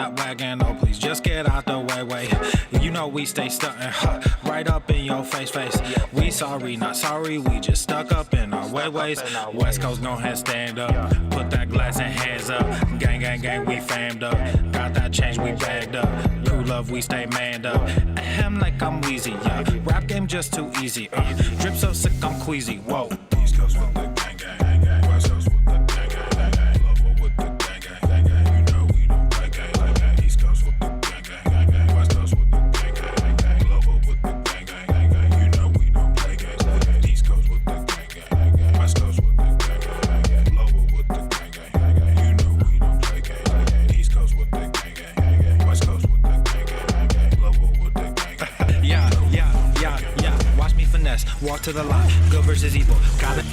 that wagon. Oh, please just get out the way. You know we stay stunting, right up in your face. We sorry, not sorry, we just stuck up in our ways. West Coast, go ahead, stand up. Put that glass and hands up. Gang, we famed up. Got that change, we bagged up. Crew love, we stay manned up. Ahem like I'm wheezy, yeah. Rap game just too easy, drip so sick, I'm queasy, whoa. East Coast with the gang, West Coast with the gang, Lover with the gang, you know we don't play gang. East Coast with the gang, West Coast with the gang, Lover with the gang, you know we don't play gang. East Coast with the gang, West Coast with the gang, Lover with the gang, you know we don't play gang. East Coast with the gang, West Coast with the gang, Lover with the gang. Yeah. Watch me finesse, walk to the line, good versus evil. Got it.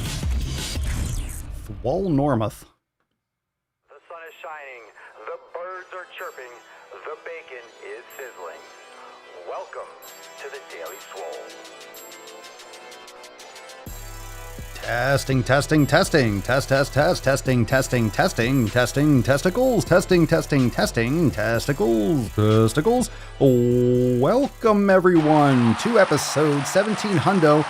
Swole Normuth. The sun is shining, the birds are chirping, the bacon is sizzling. Welcome to the Daily Swole. Testing, testing, testing, testing, testicles, testicles. Welcome everyone to episode 1723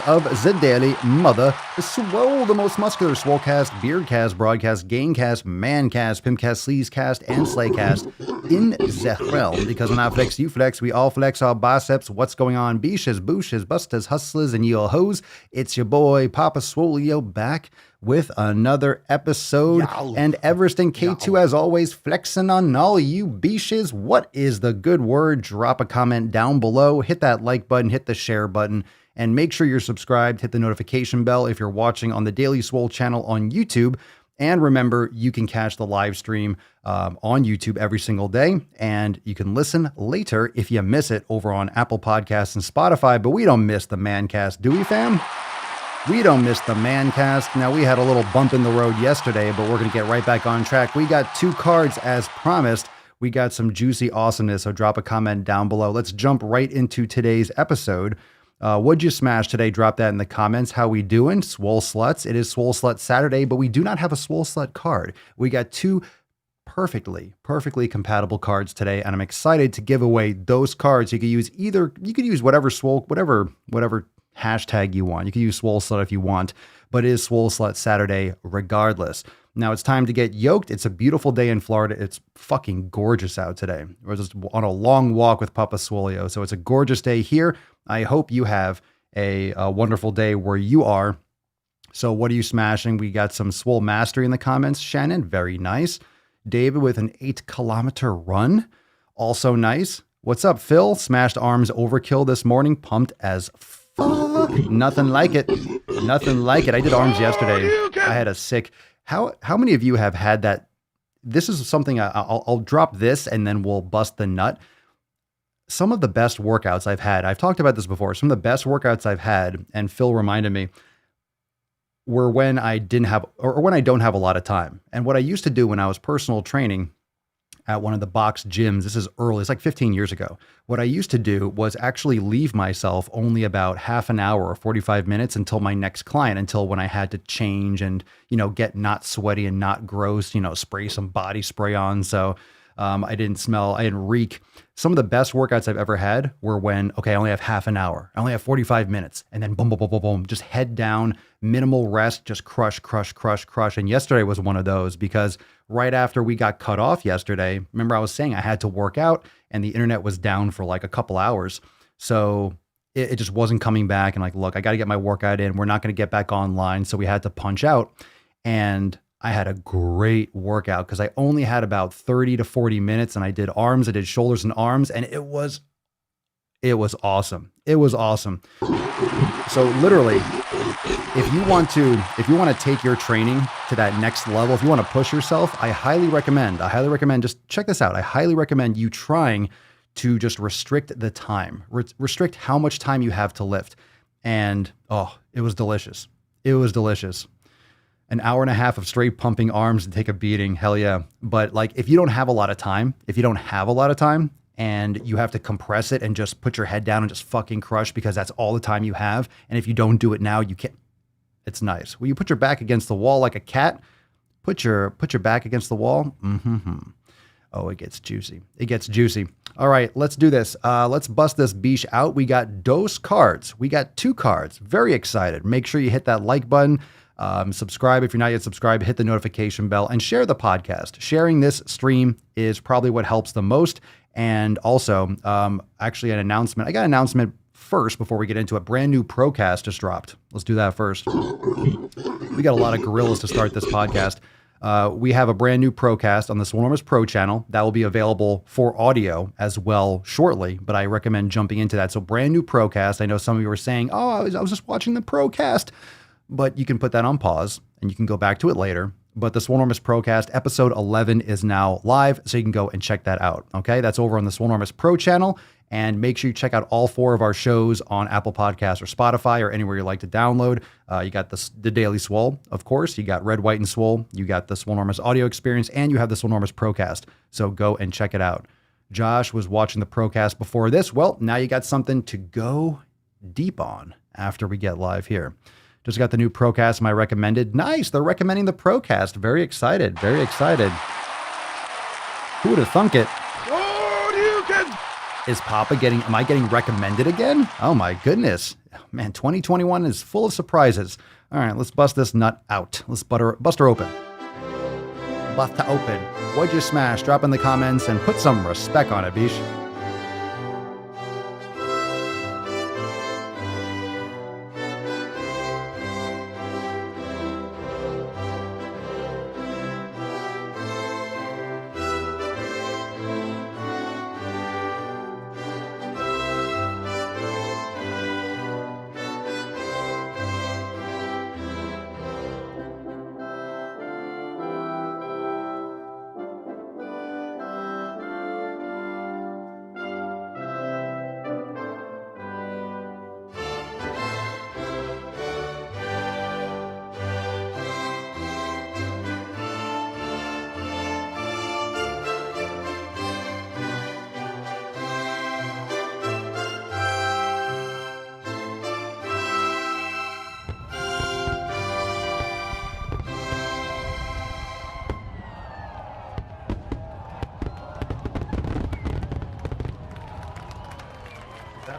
of the Daily Mother Swole, the most muscular swolecast, beardcast, broadcast, gamecast, mancast, pimpcast, sleazecast, and slaycast in the realm. Because when I flex, you flex, we all flex our biceps. What's going on, beaches, booshes, busters, hustlers, and your hoes? It's your boy, Papa Swoleo, back with another episode. And Everest and K2, as always, flexing on all you beaches. What is the good word? Drop a comment down below. Hit that like button, hit the share button, and make sure you're subscribed. Hit the notification bell if you're watching on the Daily Swole channel on YouTube. And remember, you can catch the live stream on YouTube every single day, and you can listen later if you miss it over on Apple Podcasts and Spotify. But we don't miss the Mancast, do we, fam? We don't miss the Mancast. Now, we had a little bump in the road yesterday, but we're going to get right back on track. We got 2 cards as promised. We got some juicy awesomeness, so drop a comment down below. Let's jump right into today's episode. What'd you smash today? Drop that in the comments. How we doing? Swole Sluts. It is Swole Slut Saturday, but we do not have a Swole Slut card. We got 2 perfectly compatible cards today, and I'm excited to give away those cards. You could use whatever Swole, whatever hashtag you want. You can use Swole Slut if you want, but it is Swole Slut Saturday regardless. Now it's time to get yoked. It's a beautiful day in Florida. It's fucking gorgeous out today. We're just on a long walk with Papa Swoleo, so it's a gorgeous day here. I hope you have a wonderful day where you are. So what are you smashing? We got some Swole Mastery in the comments. Shannon, very nice. David with an 8-kilometer run. Also nice. What's up, Phil? Smashed arms overkill this morning. Pumped as fuck. Nothing like it. Nothing like it. I did arms yesterday. I had a sick... How many of you have had that? This is something I'll drop this and then we'll bust the nut. Some of the best workouts I've had, I've talked about this before, some of the best workouts I've had, and Phil reminded me, were when I didn't have, or when I don't have a lot of time. And what I used to do when I was personal training at one of the box gyms, this is early, it's like 15 years ago. What I used to do was actually leave myself only about half an hour or 45 minutes until my next client, until when I had to change and, get not sweaty and not gross, spray some body spray on. So I didn't reek. Some of the best workouts I've ever had were when, I only have half an hour. I only have 45 minutes. And then boom, boom, boom, boom, boom, just head down, minimal rest, just crush. And yesterday was one of those because right after we got cut off yesterday, remember I was saying I had to work out and the internet was down for like a couple hours. So it just wasn't coming back. And look, I got to get my workout in. We're not going to get back online. So we had to punch out. And I had a great workout because I only had about 30 to 40 minutes and I did arms, I did shoulders and arms, and it was awesome. It was awesome. So literally, if you want to take your training to that next level, if you want to push yourself, I highly recommend, just check this out. I highly recommend you trying to just restrict the time, restrict how much time you have to lift. And it was delicious. It was delicious. An hour and a half of straight pumping arms and take a beating. Hell yeah. But if you don't have a lot of time, and you have to compress it and just put your head down and just fucking crush because that's all the time you have. And if you don't do it now, you can't. It's nice. Will you put your back against the wall like a cat? Put your back against the wall. Oh, it gets juicy. It gets juicy. All right, let's do this. Let's bust this beach out. We got dose cards. We got 2 cards. Very excited. Make sure you hit that like button. Subscribe if you're not yet subscribed. Hit the notification bell and share the podcast. Sharing this stream is probably what helps the most. And also, actually an announcement. I got an announcement first before we get into it. Brand new Procast just dropped. Let's do that first. We got a lot of gorillas to start this podcast. We have a brand new Procast on the Swolenormous Pro channel that will be available for audio as well shortly, but I recommend jumping into that. So brand new Procast. I know some of you were saying, oh, I was just watching the Procast, but you can put that on pause and you can go back to it later. But the Swolenormous Procast episode 11 is now live, so you can go and check that out. Okay, that's over on the Swolenormous Pro channel. And make sure you check out all 4 of our shows on Apple Podcasts or Spotify or anywhere you like to download. You got the Daily Swole, of course. You got Red, White, and Swole. You got the Swolenormous audio experience, and you have the Swolenormous Procast. So go and check it out. Josh was watching the Procast before this. Well, now you got something to go deep on after we get live here. Just got the new Procast, my recommended. Nice, they're recommending the Procast. Very excited, very excited. Who would have thunk it? Is Papa am I getting recommended again? Oh my goodness. Man, 2021 is full of surprises. All right, let's bust this nut out. Let's bust her open. Bust her open. What'd you smash? Drop in the comments and put some respect on it, Bish.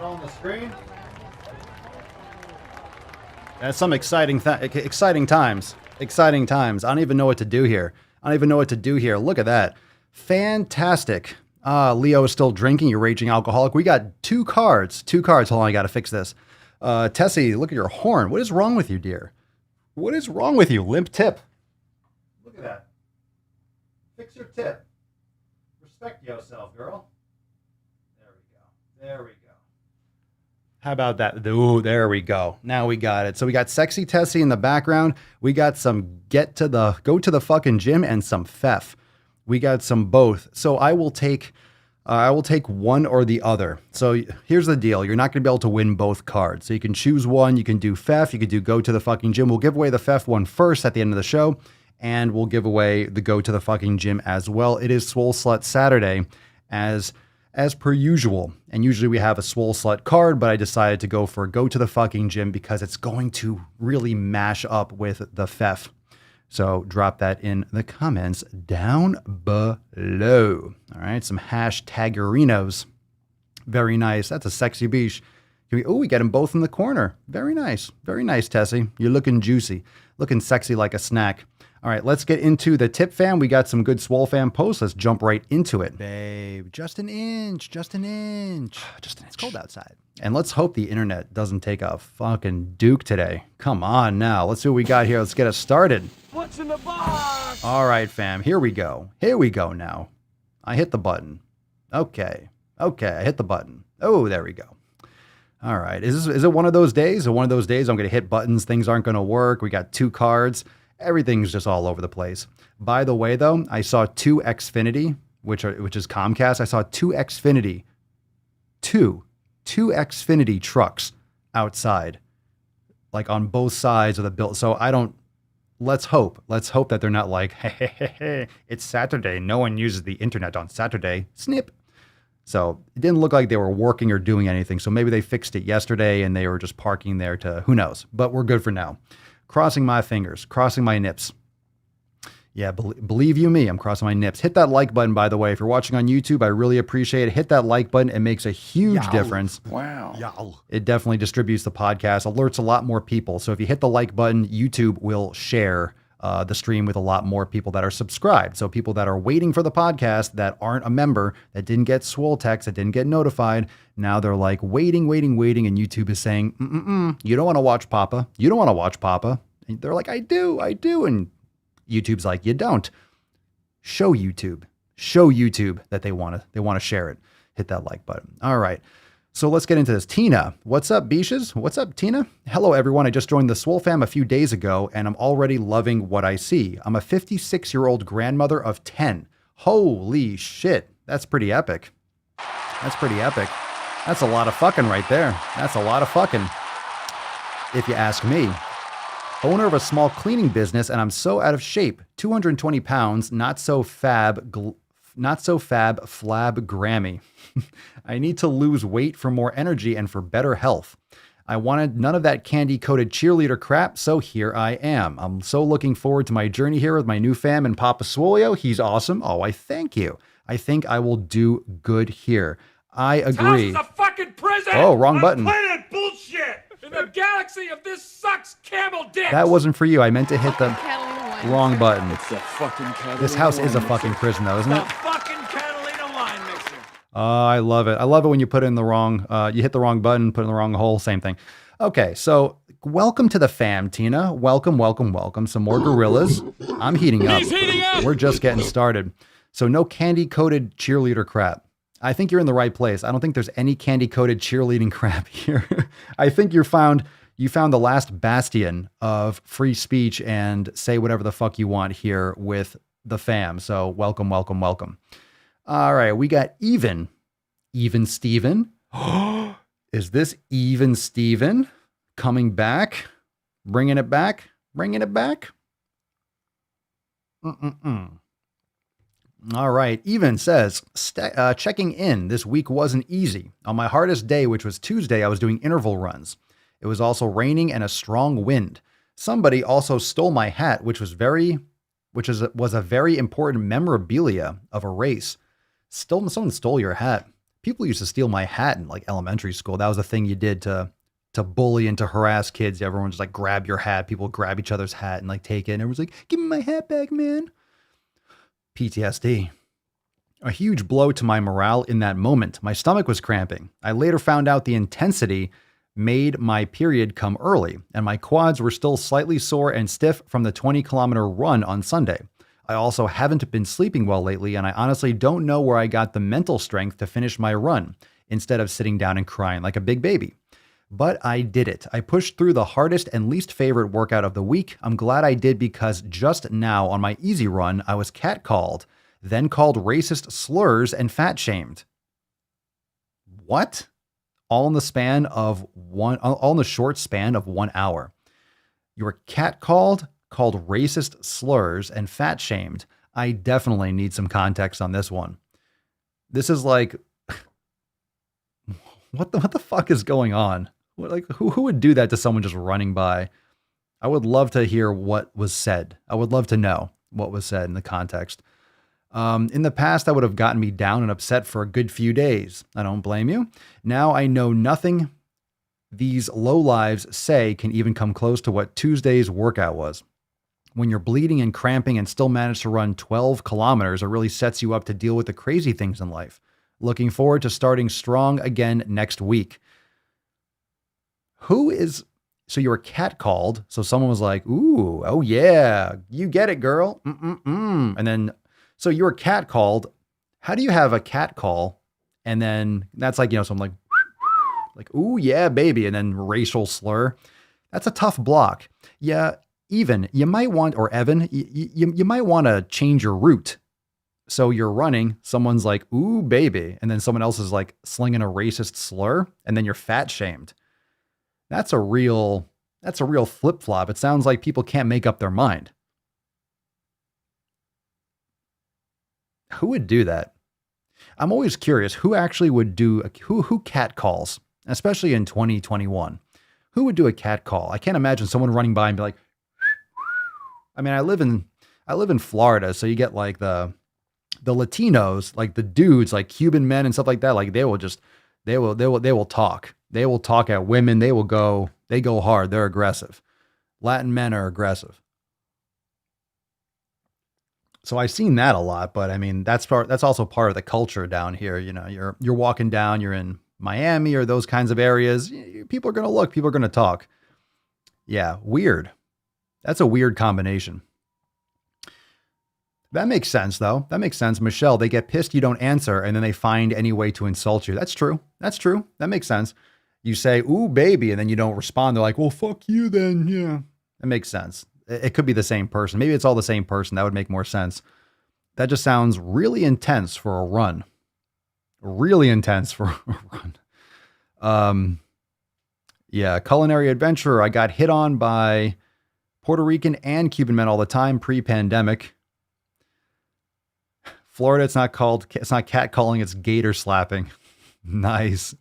On the screen. That's some exciting times. Exciting times. I don't even know what to do here. Look at that. Fantastic. Leo is still drinking. You're raging alcoholic. We got 2 cards. Hold on, I got to fix this. Tessie, look at your horn. What is wrong with you, dear? What is wrong with you? Limp tip. Look at that. Fix your tip. Respect yourself, girl. There we go. How about that? Ooh, there we go. Now we got it. So we got Sexy Tessie in the background. We got some go to the fucking gym and some Fef. We got some both. So I will take one or the other. So here's the deal. You're not going to be able to win both cards. So you can choose one. You can do Fef. You could do go to the fucking gym. We'll give away the Fef one first at the end of the show. And we'll give away the go to the fucking gym as well. It is Swole Slut Saturday as per usual. And usually we have a Swole Slut card, but I decided to go for go to the fucking gym because it's going to really mash up with the Fef. So drop that in the comments down below. All right, some hashtagerinos. Very nice. That's a sexy beach. We get them both in the corner. Very nice. Very nice, Tessie. You're looking juicy. Looking sexy like a snack. All right, let's get into the tip fam. We got some good SwoleFam posts. Let's jump right into it. Babe, just an inch. It's cold outside. And let's hope the internet doesn't take a fucking duke today. Come on now. Let's see what we got here. Let's get us started. What's in the box? All right, fam. Here we go now. I hit the button. Okay, I hit the button. Oh, there we go. All right. Is it one of those days? I'm going to hit buttons. Things aren't going to work. We got 2 cards. Everything's just all over the place. By the way, though, I saw 2 Xfinity, which is Comcast. I saw 2 Xfinity, two Xfinity trucks outside, like on both sides of the building. So let's hope that they're not like, hey, it's Saturday. No one uses the internet on Saturday. Snip. So it didn't look like they were working or doing anything. So maybe they fixed it yesterday and they were just parking there who knows, but we're good for now. Crossing my fingers, crossing my nips. Yeah, believe you me, I'm crossing my nips. Hit that like button, by the way. If you're watching on YouTube, I really appreciate it. Hit that like button. It makes a huge difference. Wow. It definitely distributes the podcast, alerts a lot more people. So if you hit the like button, YouTube will share the stream with a lot more people that are subscribed. So people that are waiting for the podcast that aren't a member, that didn't get Swole text, that didn't get notified. Now they're like waiting. And YouTube is saying, you don't want to watch Papa. You don't want to watch Papa. And they're like, I do. And YouTube's like, you don't. Show YouTube that they want to share it. Hit that like button. All right. So let's get into this. Tina, what's up, Beaches? What's up, Tina? Hello, everyone. I just joined the SwoleFam a few days ago, and I'm already loving what I see. I'm a 56-year-old grandmother of 10. Holy shit. That's pretty epic. That's a lot of fucking right there. That's a lot of fucking, if you ask me. Owner of a small cleaning business, and I'm so out of shape. 220 pounds, not so fab flab Grammy. I need to lose weight for more energy and for better health. I wanted none of that candy-coated cheerleader crap, so here I am. I'm so looking forward to my journey here with my new fam and Papa Swolio. He's awesome. Oh, I thank you. I think I will do good here. I agree. This house is a fucking prison. Oh, wrong button. Planet bullshit. In the galaxy of this sucks camel dick. That wasn't for you. I meant to hit the wrong button. It's the fucking Catalina This house is a wine fucking mixer. prison, though, isn't The it? fucking Catalina wine mixer. I love it. I love it when you put in the wrong, you hit the wrong button, put in the wrong hole, same thing. Okay, so welcome to the fam, Tina. Welcome. Some more gorillas. I'm heating up. He's heating up. We're just getting started. So no candy-coated cheerleader crap. I think you're in the right place. I don't think there's any candy-coated cheerleading crap here. I think you found the last bastion of free speech and say whatever the fuck you want here with the fam. So welcome. All right, we got Even Steven. Is this Even Steven coming back? Bringing it back? All right, Even says, checking in. This week wasn't easy. On my hardest day, which was Tuesday, I was doing interval runs. It was also raining and a strong wind. Somebody also stole my hat, which was a very important memorabilia of a race. Someone stole your hat. People used to steal my hat in like elementary school. That was a thing you did to bully and to harass kids. Everyone just like grab your hat. People grab each other's hat and like take it. And everyone's like, give me my hat back, man. PTSD. A huge blow to my morale in that moment. My stomach was cramping. I later found out the intensity made my period come early, and my quads were still slightly sore and stiff from the 20-kilometer run on Sunday. I also haven't been sleeping well lately, and I honestly don't know where I got the mental strength to finish my run instead of sitting down and crying like a big baby. But I did it. I pushed through the hardest and least favorite workout of the week. I'm glad I did because just now on my easy run, I was catcalled, then called racist slurs and fat shamed. What? All in the short span of 1 hour. You were catcalled, called racist slurs, and fat shamed. I definitely need some context on this one. This is like, what the fuck is going on? Who would do that to someone just running by? I would love to hear what was said. I would love to know what was said in the context. In the past, that would have gotten me down and upset for a good few days. I don't blame you. Now I know nothing these lowlives say can even come close to what Tuesday's workout was. When you're bleeding and cramping and still manage to run 12 kilometers, it really sets you up to deal with the crazy things in life. Looking forward to starting strong again next week. So you were catcalled. So someone was like, ooh, oh yeah, you get it, girl. And then, so you were catcalled. How do you have a cat call? And then that's like, something like, ooh, yeah, baby. And then racial slur. That's a tough block. Yeah. Even you might want, or Evan, you might want to change your route. So you're running, someone's like, ooh, baby. And then someone else is like slinging a racist slur. And then you're fat shamed. That's a real flip flop. It sounds like people can't make up their mind. Who would do that? I'm always curious who actually would do who cat calls, especially in 2021. Who would do a cat call? I can't imagine someone running by and be like, I mean, I live in I live in Florida, so you get like the Latinos, like the dudes, like Cuban men and stuff like that. Like they will talk. They will talk at women. They go hard. They're aggressive. Latin men are aggressive. So I've seen that a lot, but I mean, that's also part of the culture down here. You know, you're walking down, you're in Miami or those kinds of areas. People are going to look, people are going to talk. Yeah. Weird. That's a weird combination. That makes sense though. That makes sense. Michelle, they get pissed you don't answer and then they find any way to insult you. That's true. That's true. That makes sense. You say, ooh, baby, and then you don't respond. They're like, well, fuck you then. Yeah. That makes sense. It could be the same person. Maybe it's all the same person. That would make more sense. That just sounds really intense for a run. Really intense for a run. Yeah. Culinary adventurer. I got hit on by Puerto Rican and Cuban men all the time pre-pandemic. Florida, it's not catcalling, it's gator slapping. Nice.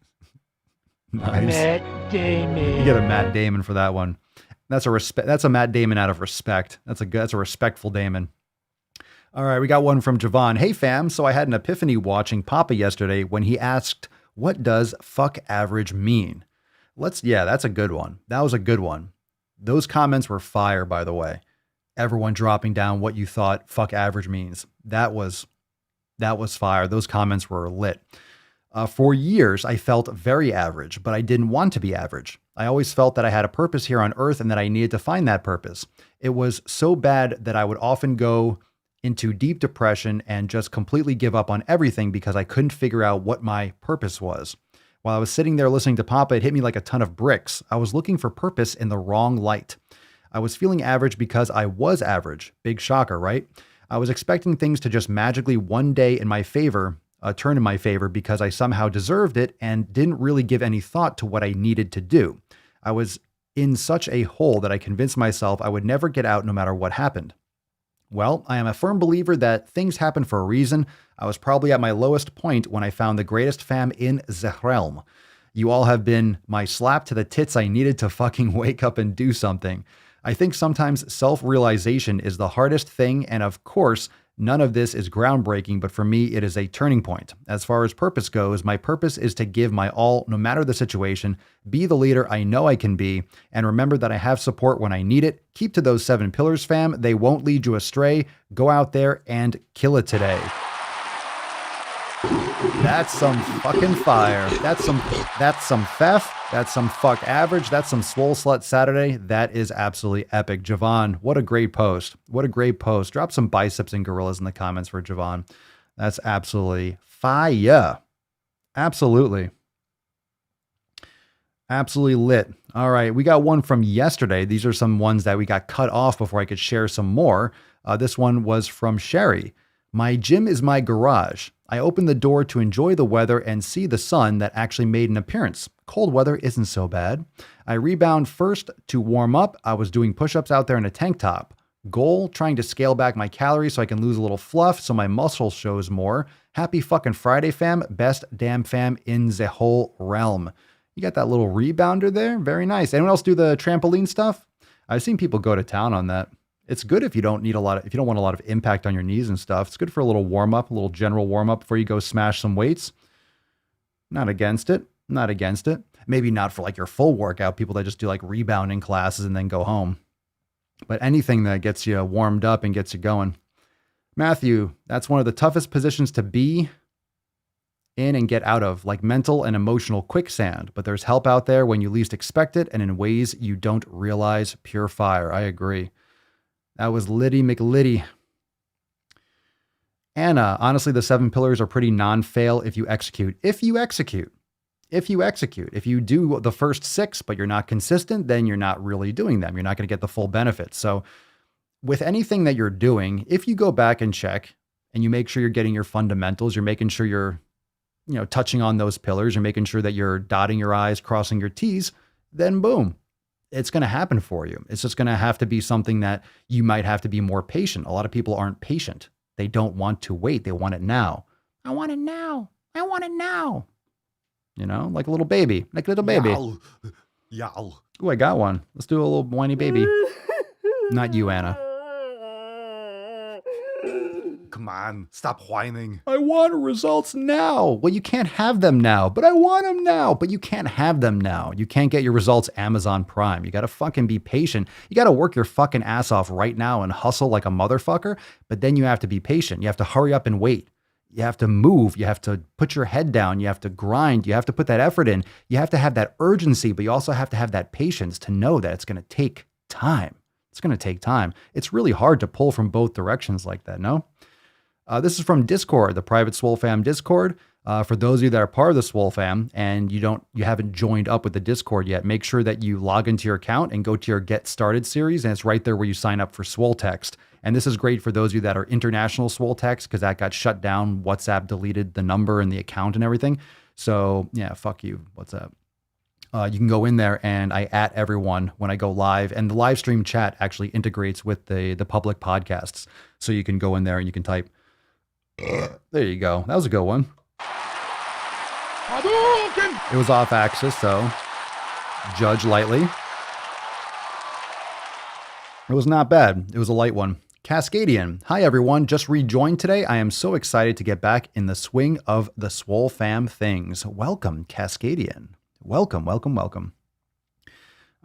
Matt Damon. You get a Matt Damon for that one. That's a Matt Damon out of respect. That's a respectful Damon. All right, we got one from Javon. Hey fam, so I had an epiphany watching Papa yesterday when he asked, what does fuck average mean? That's a good one. That was a good one. Those comments were fire, by the way. Everyone dropping down what you thought fuck average means. That was fire. Those comments were lit. For years, I felt very average, but I didn't want to be average. I always felt that I had a purpose here on earth and that I needed to find that purpose. It was so bad that I would often go into deep depression and just completely give up on everything because I couldn't figure out what my purpose was. While I was sitting there listening to Papa, it hit me like a ton of bricks. I was looking for purpose in the wrong light. I was feeling average because I was average. Big shocker, right? I was expecting things to just magically one day in my favor, turn in my favor because I somehow deserved it and didn't really give any thought to what I needed to do. I was in such a hole that I convinced myself I would never get out no matter what happened. Well, I am a firm believer that things happen for a reason. I was probably at my lowest point when I found the greatest fam in the realm. You all have been my slap to the tits I needed to fucking wake up and do something. I think sometimes self-realization is the hardest thing, and of course, none of this is groundbreaking, but for me, it is a turning point. As far as purpose goes, my purpose is to give my all, no matter the situation, be the leader I know I can be, and remember that I have support when I need it. Keep to those 7 pillars, fam. They won't lead you astray. Go out there and kill it today. That's some fucking fire. That's some feff. That's some fuck average. That's some swole slut Saturday. That is absolutely epic. Javon, what a great post. What a great post. Drop some biceps and gorillas in the comments for Javon. That's absolutely fire. Absolutely. Absolutely lit. All right. We got one from yesterday. These are some ones that we got cut off before I could share some more. This one was from Sherry. My gym is my garage. I opened the door to enjoy the weather and see the sun that actually made an appearance. Cold weather isn't so bad. I rebound first to warm up. I was doing push-ups out there in a tank top. Goal, trying to scale back my calories so I can lose a little fluff so my muscle shows more. Happy fucking Friday, fam. Best damn fam in the whole realm. You got that little rebounder there? Very nice. Anyone else do the trampoline stuff? I've seen people go to town on that. It's good if you don't want a lot of impact on your knees and stuff. It's good for a little warm up, a little general warm up before you go smash some weights. Not against it. Not against it. Maybe not for like your full workout, people that just do like rebounding classes and then go home. But anything that gets you warmed up and gets you going. Matthew, that's one of the toughest positions to be in and get out of, like mental and emotional quicksand. But there's help out there when you least expect it and in ways you don't realize. Pure fire. I agree. That was Liddy McLiddy. Anna, honestly, the 7 pillars are pretty non-fail if you execute. If you do the first 6, but you're not consistent, then you're not really doing them. You're not going to get the full benefits. So with anything that you're doing, if you go back and check and you make sure you're getting your fundamentals, you're making sure you're, touching on those pillars, you're making sure that you're dotting your I's, crossing your T's, then boom. It's going to happen for you. It's just going to have to be something that you might have to be more patient. A lot of people aren't patient. They don't want to wait. They want it now. I want it now. I want it now. Like a little baby. Like a little baby. Yow. Ooh, I got one. Let's do a little whiny baby. Not you, Anna. come on. Stop whining. I want results now. Well, you can't have them now, but I want them now. But you can't have them now. You can't get your results Amazon Prime. You got to fucking be patient. You got to work your fucking ass off right now and hustle like a motherfucker. But then you have to be patient. You have to hurry up and wait. You have to move. You have to put your head down. You have to grind. You have to put that effort in. You have to have that urgency, but you also have to have that patience to know that it's going to take time. It's going to take time. It's really hard to pull from both directions like that, no? This is from Discord, the private SwoleFam Discord. For those of you that are part of the SwoleFam and you haven't joined up with the Discord yet, make sure that you log into your account and go to your Get Started series, and it's right there where you sign up for Swole Text. And this is great for those of you that are international Swole Text because that got shut down. WhatsApp deleted the number and the account and everything. So yeah, fuck you, WhatsApp. You can go in there and I @ everyone when I go live, and the live stream chat actually integrates with the public podcasts. So you can go in there and you can type. There you go. That was a good one. It was off axis, so judge lightly. It was not bad. It was a light one. Cascadian. Hi, everyone. Just rejoined today. I am so excited to get back in the swing of the SwoleFam things. Welcome, Cascadian. Welcome, welcome, welcome.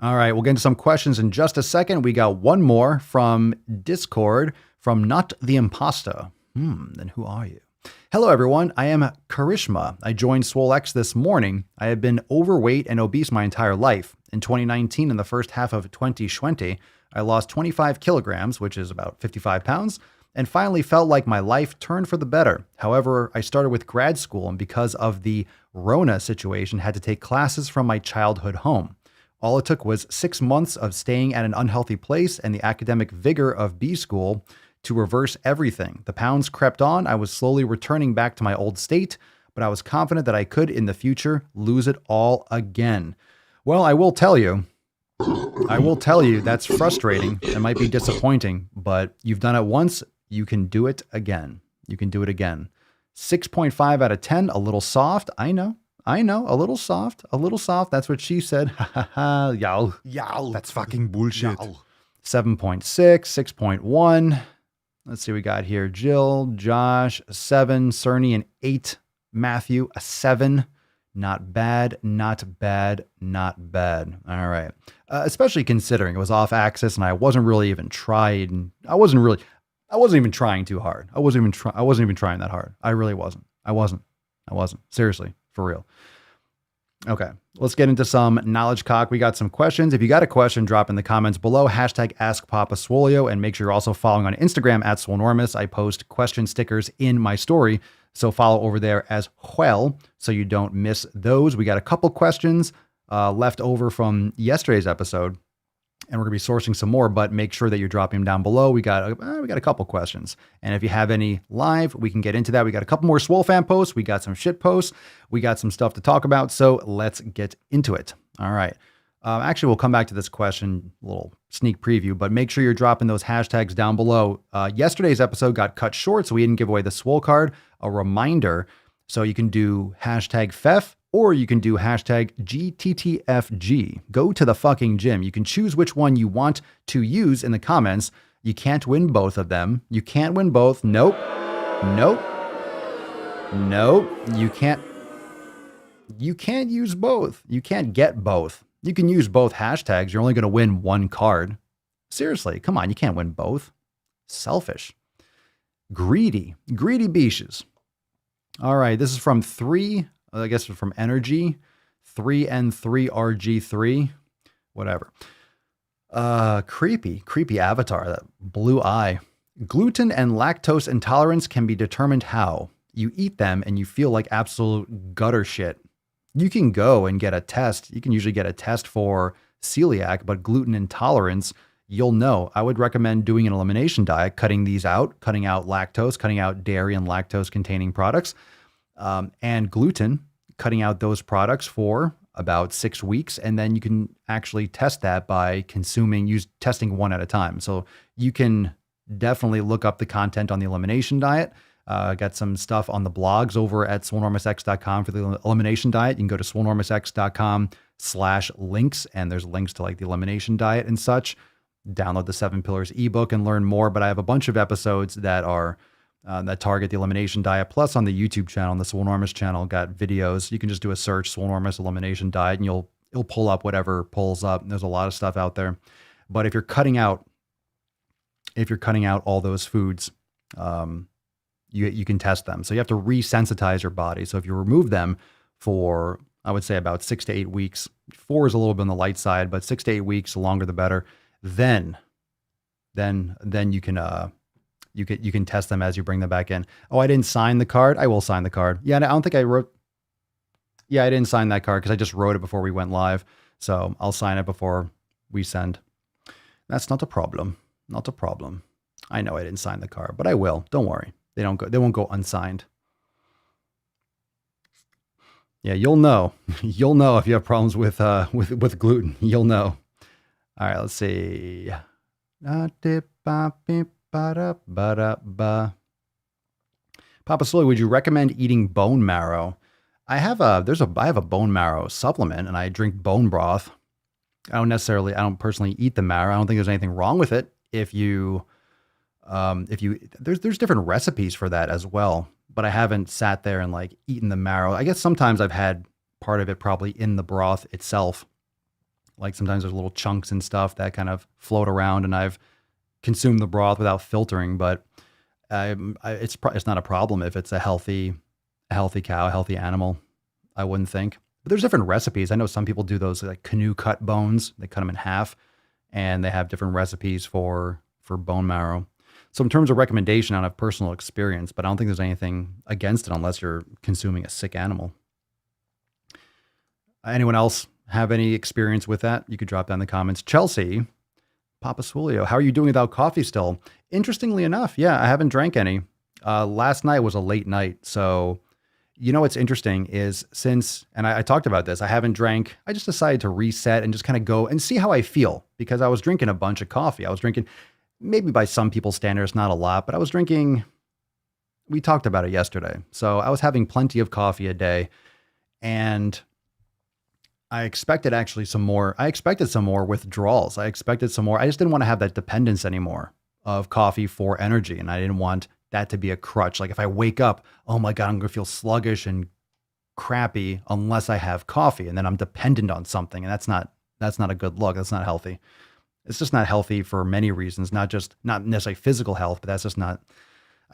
All right, we'll get into some questions in just a second. We got one more from Discord from Not the Imposter. Then who are you? Hello, everyone. I am Karishma. I joined SwoleX this morning. I have been overweight and obese my entire life. In 2019 and the first half of 2020, I lost 25 kilograms, which is about 55 pounds, and finally felt like my life turned for the better. However, I started with grad school, and because of the Rona situation, had to take classes from my childhood home. All it took was 6 months of staying at an unhealthy place and the academic vigor of B school to reverse everything. The pounds crept on. I was slowly returning back to my old state, but I was confident that I could, in the future, lose it all again. Well, I will tell you that's frustrating. It might be disappointing, but you've done it once. You can do it again. You can do it again. 6.5 out of 10, a little soft. I know, a little soft, That's what she said. Ha ha ha, y'all. That's fucking bullshit. 7.6, 6.1. Let's see what we got here. Jill, Josh, a 7, Cerny, an 8, Matthew, a 7. Not bad, not bad, not bad. All right. Especially considering it was off axis and I wasn't really even trying. I wasn't even trying too hard. I wasn't even trying that hard. I really wasn't. I wasn't. Seriously, for real. Okay, let's get into some knowledge cock. We got some questions. If you got a question, drop in the comments below. Hashtag AskPapaSwolio, and make sure you're also following on Instagram at Swolenormous. I post question stickers in my story, so follow over there as well so you don't miss those. We got a couple questions left over from yesterday's episode, and we're going to be sourcing some more, but make sure that you're dropping them down below. We got a couple questions. And if you have any live, we can get into that. We got a couple more SwoleFam posts. We got some shit posts. We got some stuff to talk about. So let's get into it. All right. Actually, we'll come back to this question, a little sneak preview, but make sure you're dropping those hashtags down below. Yesterday's episode got cut short, so we didn't give away the Swole card. A reminder. So you can do hashtag FEF, or you can do hashtag GTTFG. Go to the fucking gym. You can choose which one you want to use in the comments. You can't win both of them. You can't win both. Nope. You can't use both. You can't get both. You can use both hashtags. You're only going to win one card. Seriously, come on. You can't win both. Selfish. Greedy beaches. All right. This is from from Energy, 3N3RG3, whatever. Creepy avatar, that blue eye. Gluten and lactose intolerance can be determined how? You eat them and you feel like absolute gutter shit. You can go and get a test. You can usually get a test for celiac, but gluten intolerance, you'll know. I would recommend doing an elimination diet, cutting these out, cutting out lactose, cutting out dairy and lactose containing products. And gluten, cutting out those products for about 6 weeks. And then you can actually test that by testing one at a time. So you can definitely look up the content on the elimination diet. Got some stuff on the blogs over at SwoleNormousX.com for the elimination diet. You can go to SwoleNormousX.com/links, and there's links to like the elimination diet and such. Download the 7 Pillars ebook and learn more. But I have a bunch of episodes that are that target the elimination diet. Plus on the YouTube channel, the Swolenormous channel, got videos. You can just do a search, Swolenormous elimination diet, and it'll pull up whatever pulls up. There's a lot of stuff out there. But if you're cutting out all those foods, you can test them. So you have to resensitize your body. So if you remove them for, I would say, about 6 to 8 weeks, 4 is a little bit on the light side, but 6 to 8 weeks, the longer the better. Then you can test them as you bring them back in. Oh, I didn't sign the card. I will sign the card. Yeah, I don't think I wrote. Yeah, I didn't sign that card because I just wrote it before we went live. So I'll sign it before we send. That's not a problem. Not a problem. I know I didn't sign the card, but I will. Don't worry. They won't go unsigned. Yeah, you'll know. You'll know if you have problems with gluten. You'll know. All right, let's see. Papa Swole, would you recommend eating bone marrow? I have a bone marrow supplement, and I drink bone broth. I don't personally eat the marrow. I don't think there's anything wrong with it. There's different recipes for that as well, but I haven't sat there and like eaten the marrow. I guess sometimes I've had part of it probably in the broth itself. Like sometimes there's little chunks and stuff that kind of float around, and I've consumed the broth without filtering, but it's not a problem if it's a healthy cow, a healthy animal, I wouldn't think. But there's different recipes. I know some people do those like canoe cut bones. They cut them in half, and they have different recipes for bone marrow. So in terms of recommendation, I don't have personal experience, but I don't think there's anything against it unless you're consuming a sick animal. Anyone else have any experience with that? You could drop down in the comments. Chelsea, Papa Swolio, how are you doing without coffee still? Interestingly enough, yeah, I haven't drank any. Last night was a late night. So, you know, what's interesting is and I talked about this, I haven't drank. I just decided to reset and just kind of go and see how I feel, because I was drinking a bunch of coffee. I was drinking, maybe by some people's standards, not a lot, but I was drinking, we talked about it yesterday. So I was having plenty of coffee a day, and I expected some more withdrawals. I expected some more. I just didn't want to have that dependence anymore of coffee for energy. And I didn't want that to be a crutch. Like if I wake up, oh my God, I'm going to feel sluggish and crappy unless I have coffee. And then I'm dependent on something. And that's not a good look. That's not healthy. It's just not healthy for many reasons, not necessarily physical health, but that's just not,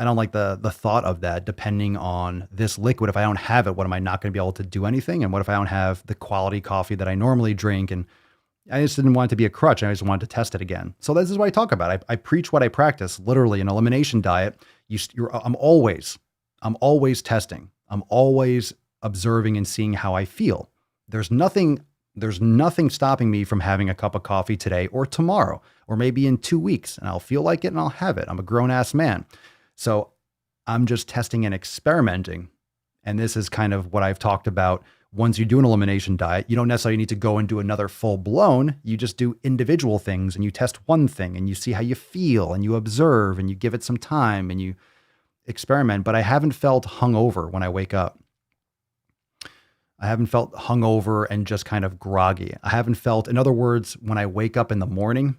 I don't like the thought of that, depending on this liquid. If I don't have it, what am I not going to be able to do anything? And what if I don't have the quality coffee that I normally drink? And I just didn't want it to be a crutch. I just wanted to test it again. So this is what I talk about. I preach what I practice. Literally, an elimination diet. I'm always testing. I'm always observing and seeing how I feel. There's nothing stopping me from having a cup of coffee today or tomorrow, or maybe in 2 weeks, and I'll feel like it and I'll have it. I'm a grown ass man. So I'm just testing and experimenting. And this is kind of what I've talked about. Once you do an elimination diet, you don't necessarily need to go and do another full blown. You just do individual things, and you test one thing and you see how you feel, and you observe and you give it some time and you experiment. But I haven't felt hungover when I wake up. I haven't felt hungover and just kind of groggy. I haven't felt, in other words, when I wake up in the morning,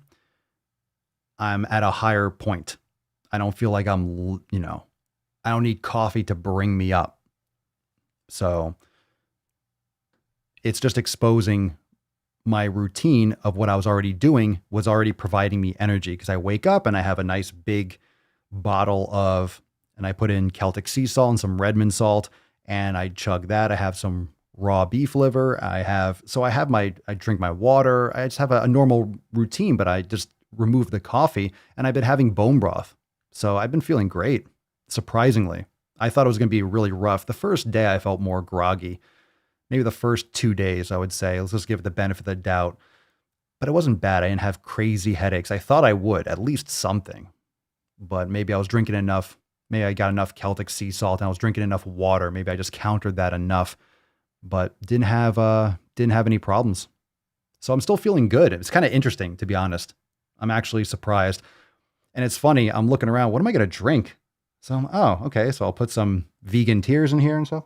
I'm at a higher point. I don't feel like I don't need coffee to bring me up. So it's just exposing my routine of what I was already doing was already providing me energy, because I wake up and I have a nice big bottle and I put in Celtic sea salt and some Redmond salt, and I chug that. I have some raw beef liver. I drink my water. I just have a normal routine, but I just remove the coffee, and I've been having bone broth. So I've been feeling great, surprisingly. I thought it was going to be really rough. The first day I felt more groggy. Maybe the first 2 days, I would say. Let's just give it the benefit of the doubt. But it wasn't bad. I didn't have crazy headaches. I thought I would, at least something. But maybe I was drinking enough. Maybe I got enough Celtic sea salt and I was drinking enough water. Maybe I just countered that enough. But didn't have any problems. So I'm still feeling good. It's kind of interesting, to be honest. I'm actually surprised. And it's funny, I'm looking around, what am I going to drink? So, okay, so I'll put some vegan tears in here and stuff,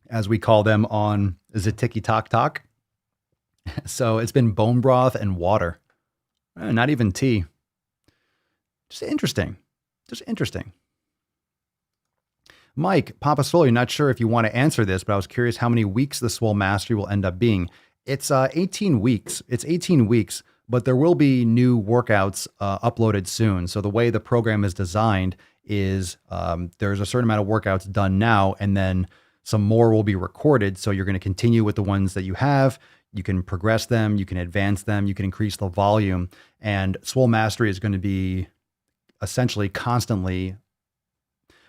as we call them on the Tiki Tok Tok. So it's been bone broth and water, not even tea. Just interesting. Just interesting. Mike, Papa Swole, you're not sure if you want to answer this, but I was curious how many weeks the Swole Mastery will end up being. It's 18 weeks. It's 18 weeks, but there will be new workouts uploaded soon. So the way the program is designed is there's a certain amount of workouts done now, and then some more will be recorded. So you're going to continue with the ones that you have. You can progress them, you can advance them, you can increase the volume. And Swole Mastery is going to be essentially constantly,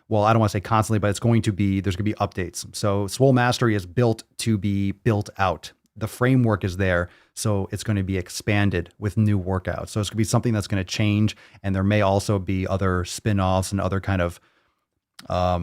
well, I don't want to say constantly, but there's going to be updates. So Swole Mastery is built to be built out. The framework is there, so it's going to be expanded with new workouts. So it's going to be something that's going to change, and there may also be other spin-offs and other kind of, I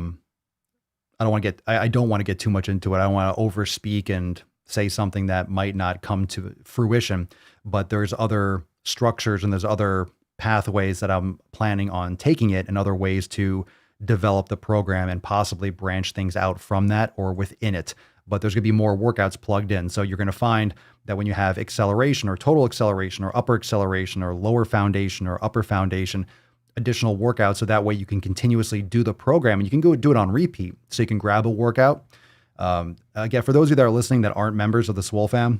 don't want to get too much into it. I don't want to overspeak and say something that might not come to fruition, but there's other structures and there's other pathways that I'm planning on taking it, and other ways to develop the program and possibly branch things out from that or within it. But there's going to be more workouts plugged in. So you're going to find that when you have acceleration or total acceleration or upper acceleration or lower foundation or upper foundation, additional workouts. So that way you can continuously do the program, and you can go do it on repeat. So you can grab a workout. Again, for those of you that are listening that aren't members of the SwoleFam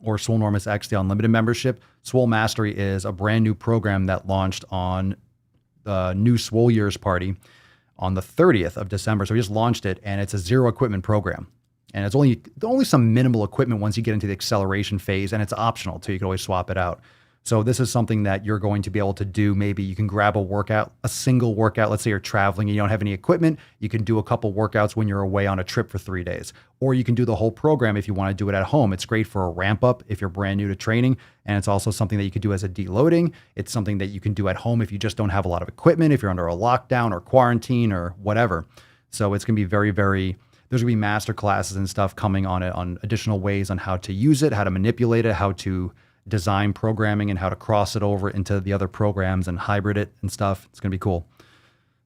or Swolenormous X, the unlimited membership, Swole Mastery is a brand new program that launched on the new Swole Years party on the 30th of December. So we just launched it, and it's a zero equipment program. And it's only some minimal equipment once you get into the acceleration phase, and it's optional too. You can always swap it out. So this is something that you're going to be able to do. Maybe you can grab a workout, a single workout. Let's say you're traveling and you don't have any equipment. You can do a couple workouts when you're away on a trip for 3 days. Or you can do the whole program if you want to do it at home. It's great for a ramp up if you're brand new to training. And it's also something that you could do as a deloading. It's something that you can do at home if you just don't have a lot of equipment, if you're under a lockdown or quarantine or whatever. So it's going to be very, very, there's going to be master classes and stuff coming on it, on additional ways on how to use it, how to manipulate it, how to design programming, and how to cross it over into the other programs and hybrid it and stuff. It's going to be cool.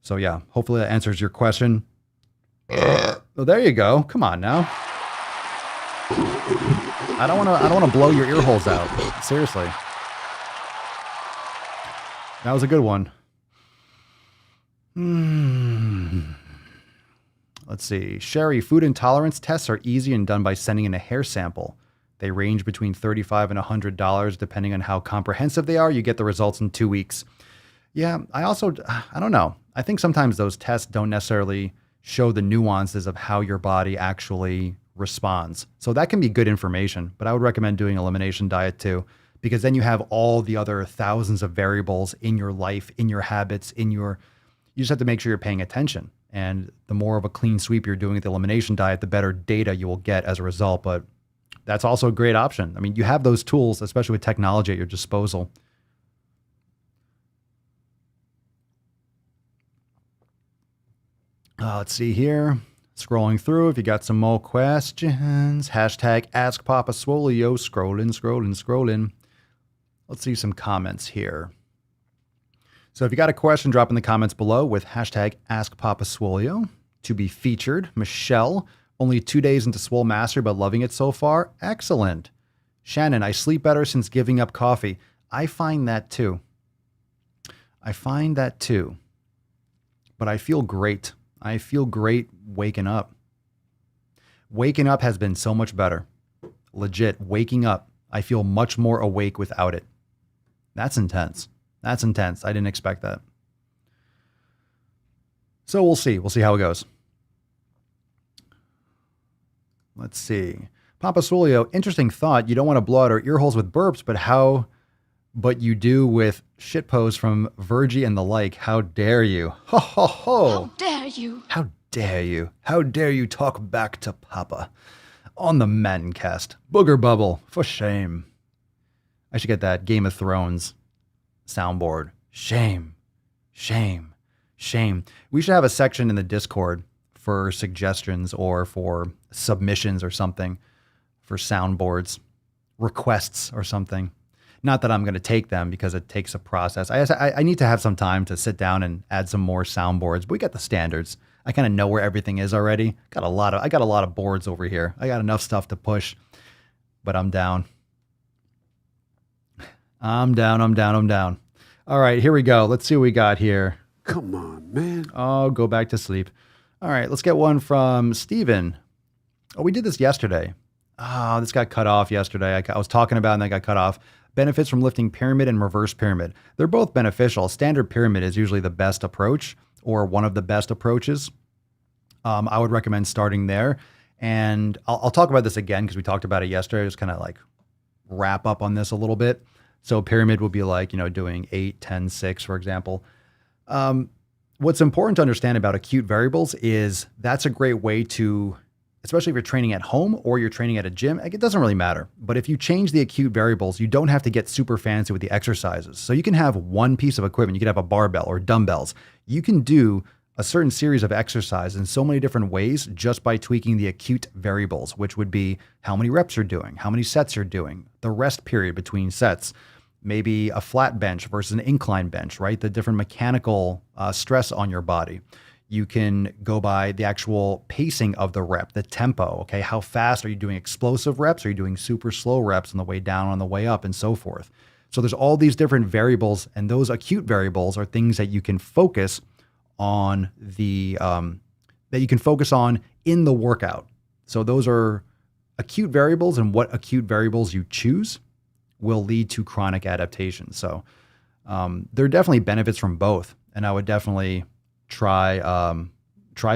So yeah, hopefully that answers your question. Well, there you go. Come on now. I don't want to blow your ear holes out. Seriously. That was a good one. Let's see. Sherry, food intolerance tests are easy and done by sending in a hair sample. They range between $35 and $100 depending on how comprehensive they are. You get the results in 2 weeks. Yeah, I don't know. I think sometimes those tests don't necessarily show the nuances of how your body actually responds. So that can be good information, but I would recommend doing elimination diet too, because then you have all the other thousands of variables in your life, in your habits, you just have to make sure you're paying attention. And the more of a clean sweep you're doing with the elimination diet, the better data you will get as a result. But that's also a great option. I mean, you have those tools, especially with technology at your disposal. Let's see here. Scrolling through. If you got some more questions, hashtag Ask Papa Swolio. Scrolling. Let's see some comments here. So if you got a question, drop in the comments below with hashtag Ask Papa Swolio to be featured. Michelle, only 2 days into Swole Mastery, but loving it so far. Excellent. Shannon, I sleep better since giving up coffee. I find that too. But I feel great. I feel great waking up. Waking up has been so much better. Legit, waking up. I feel much more awake without it. That's intense. I didn't expect that. So we'll see. We'll see how it goes. Let's see. Papa Swolio, interesting thought. You don't want to blow out our ear holes with burps, but you do with shitposts from Virgie and the like. How dare you? Ho, ho, ho. How dare you? How dare you? How dare you talk back to Papa on the Maddencast? Booger bubble. For shame. I should get that Game of Thrones soundboard. Shame. We should have a section in the Discord for suggestions or for submissions or something, for soundboards, requests or something. Not that I'm going to take them because it takes a process. I need to have some time to sit down and add some more soundboards, but we got the standards. I kind of know where everything is already. I got a lot of boards over here. I got enough stuff to push, but I'm down. I'm down. All right, here we go. Let's see what we got here. Come on, man. Oh, go back to sleep. All right, let's get one from Steven. Oh, we did this yesterday. Oh, this got cut off yesterday. I was talking about it and that got cut off. Benefits from lifting pyramid and reverse pyramid. They're both beneficial. Standard pyramid is usually the best approach or one of the best approaches. I would recommend starting there. And I'll talk about this again because we talked about it yesterday. Just kind of like wrap up on this a little bit. So pyramid would be like, doing 8, 10, 6, for example. What's important to understand about acute variables is that's a great way to, especially if you're training at home or you're training at a gym, it doesn't really matter. But if you change the acute variables, you don't have to get super fancy with the exercises. So you can have one piece of equipment. You could have a barbell or dumbbells. You can do a certain series of exercise in so many different ways just by tweaking the acute variables, which would be how many reps you're doing, how many sets you're doing, the rest period between sets, maybe a flat bench versus an incline bench, right? The different mechanical stress on your body. You can go by the actual pacing of the rep, the tempo, okay? How fast are you doing explosive reps? Are you doing super slow reps on the way down, on the way up, and so forth? So there's all these different variables, and those acute variables are things that you can focus on in the workout. So those are acute variables, and what acute variables you choose will lead to chronic adaptation. So there are definitely benefits from both, and I would definitely try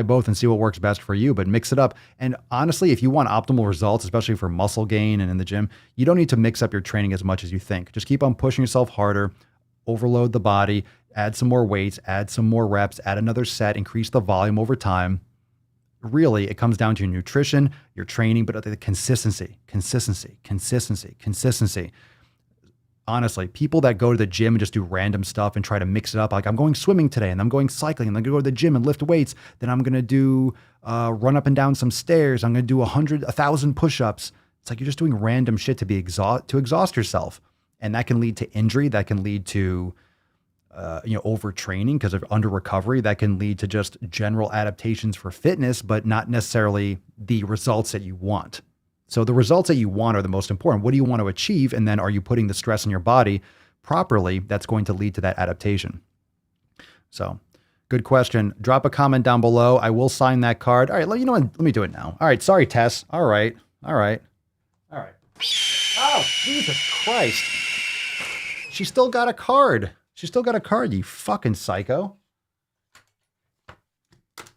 both and see what works best for you, but mix it up. And honestly, if you want optimal results, especially for muscle gain and in the gym, you don't need to mix up your training as much as you think. Just keep on pushing yourself harder, overload the body, add some more weights, add some more reps, add another set, increase the volume over time. Really, it comes down to your nutrition, your training, but the consistency. Honestly, people that go to the gym and just do random stuff and try to mix it up, like I'm going swimming today and I'm going cycling and I'm going to go to the gym and lift weights. Then I'm going to do run up and down some stairs. I'm going to do 1,000 push-ups. It's like you're just doing random shit to exhaust yourself. And that can lead to injury. That can lead to overtraining because of under recovery. That can lead to just general adaptations for fitness, but not necessarily the results that you want. So the results that you want are the most important. What do you want to achieve? And then are you putting the stress in your body properly? That's going to lead to that adaptation. So good question. Drop a comment down below. I will sign that card. All right. You know what? Let me do it now. All right. Sorry, Tess. All right. Oh, Jesus Christ. She still got a card. You fucking psycho.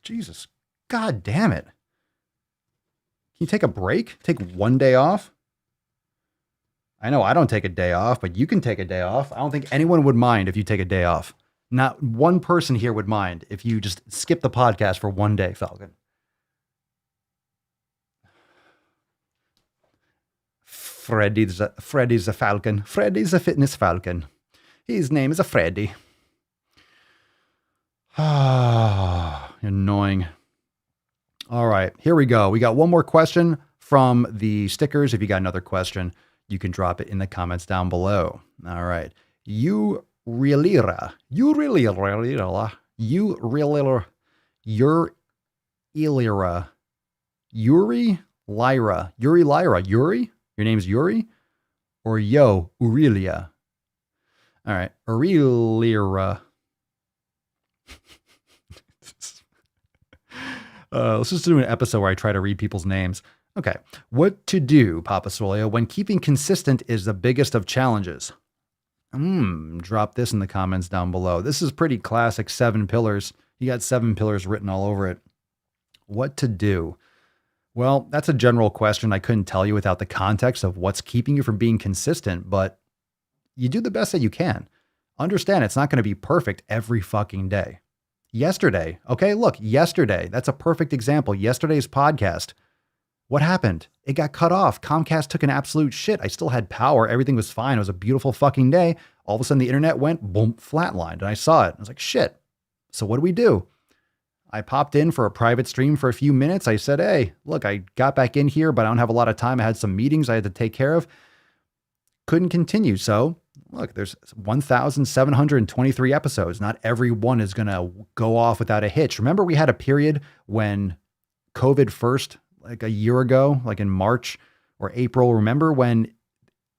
Jesus. God damn it. Can you take a break? Take one day off? I know I don't take a day off, but you can take a day off. I don't think anyone would mind if you take a day off. Not one person here would mind if you just skip the podcast for one day, Falcon. Freddy's a Falcon. Freddy's a fitness Falcon. His name is a Freddy. Ah, annoying. All right, here we go. We got one more question from the stickers. If you got another question, you can drop it in the comments down below. All right. Yuri Lyra. Your name is Yuri? Or Aurelia? All right. Aurelia. Let's just do an episode where I try to read people's names. Okay. What to do, Papa Swole, when keeping consistent is the biggest of challenges? Drop this in the comments down below. This is pretty classic 7 pillars. You got 7 pillars written all over it. What to do? Well, that's a general question. I couldn't tell you without the context of what's keeping you from being consistent, but you do the best that you can. Understand it's not going to be perfect every fucking day. Yesterday, that's a perfect example. Yesterday's podcast. What happened? It got cut off. Comcast took an absolute shit. I still had power. Everything was fine. It was a beautiful fucking day. All of a sudden the internet went boom, flatlined, and I saw it. I was like, shit. So what do we do? I popped in for a private stream for a few minutes. I said, hey, look, I got back in here, but I don't have a lot of time. I had some meetings I had to take care of. Couldn't continue. So look, there's 1,723 episodes. Not every one is going to go off without a hitch. Remember, we had a period when COVID first, like a year ago, like in March or April. Remember when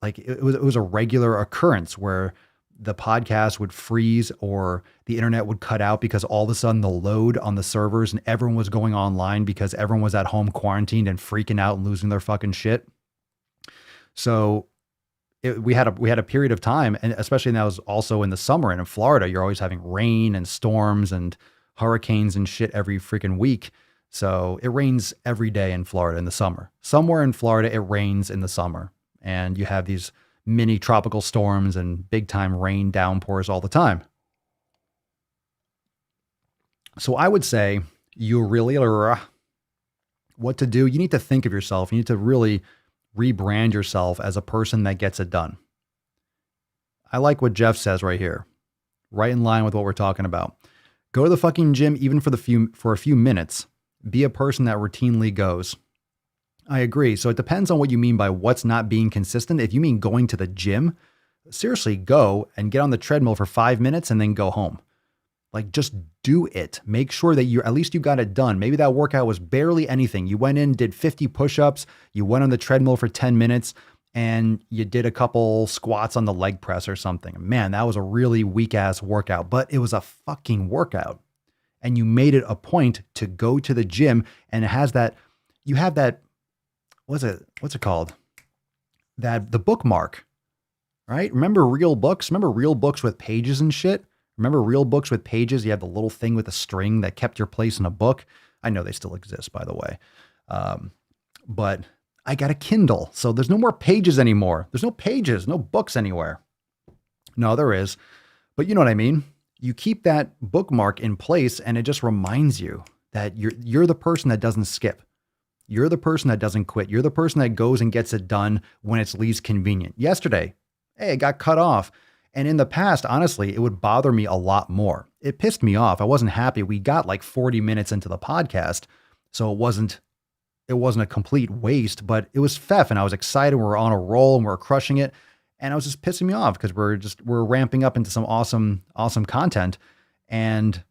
like it was a regular occurrence where the podcast would freeze or the internet would cut out because all of a sudden the load on the servers and everyone was going online because everyone was at home quarantined and freaking out and losing their fucking shit. So we had a period of time, and especially that was also in the summer, and in Florida, you're always having rain and storms and hurricanes and shit every freaking week. So it rains every day in Florida in the summer. Somewhere in Florida, it rains in the summer, and you have these mini tropical storms and big time rain downpours all the time. So I would say what to do. You need to think of yourself. You need to really rebrand yourself as a person that gets it done. I like what Jeff says right here, right in line with what we're talking about. Go to the fucking gym even for a few minutes. Be a person that routinely goes. I agree. So it depends on what you mean by what's not being consistent. If you mean going to the gym, seriously, go and get on the treadmill for 5 minutes and then go home. Like, just do it. Make sure that at least you got it done. Maybe that workout was barely anything. You went in, did 50 push-ups, you went on the treadmill for 10 minutes, and you did a couple squats on the leg press or something. Man, that was a really weak-ass workout, but it was a fucking workout. And you made it a point to go to the gym, and it has that, you have that, what's it called? The bookmark, right? Remember real books? Remember real books with pages and shit? Remember real books with pages? You had the little thing with the string that kept your place in a book. I know they still exist, by the way. But I got a Kindle, so there's no more pages anymore. There's no pages, no books anywhere. No, there is. But you know what I mean? You keep that bookmark in place, and it just reminds you that you're the person that doesn't skip. You're the person that doesn't quit. You're the person that goes and gets it done when it's least convenient. Yesterday, hey, it got cut off. And in the past, honestly, it would bother me a lot more. It pissed me off. I wasn't happy. We got like 40 minutes into the podcast, so it wasn't a complete waste, but it was feff, and I was excited. We were on a roll and we were crushing it. And it was just pissing me off because we're ramping up into some awesome content, and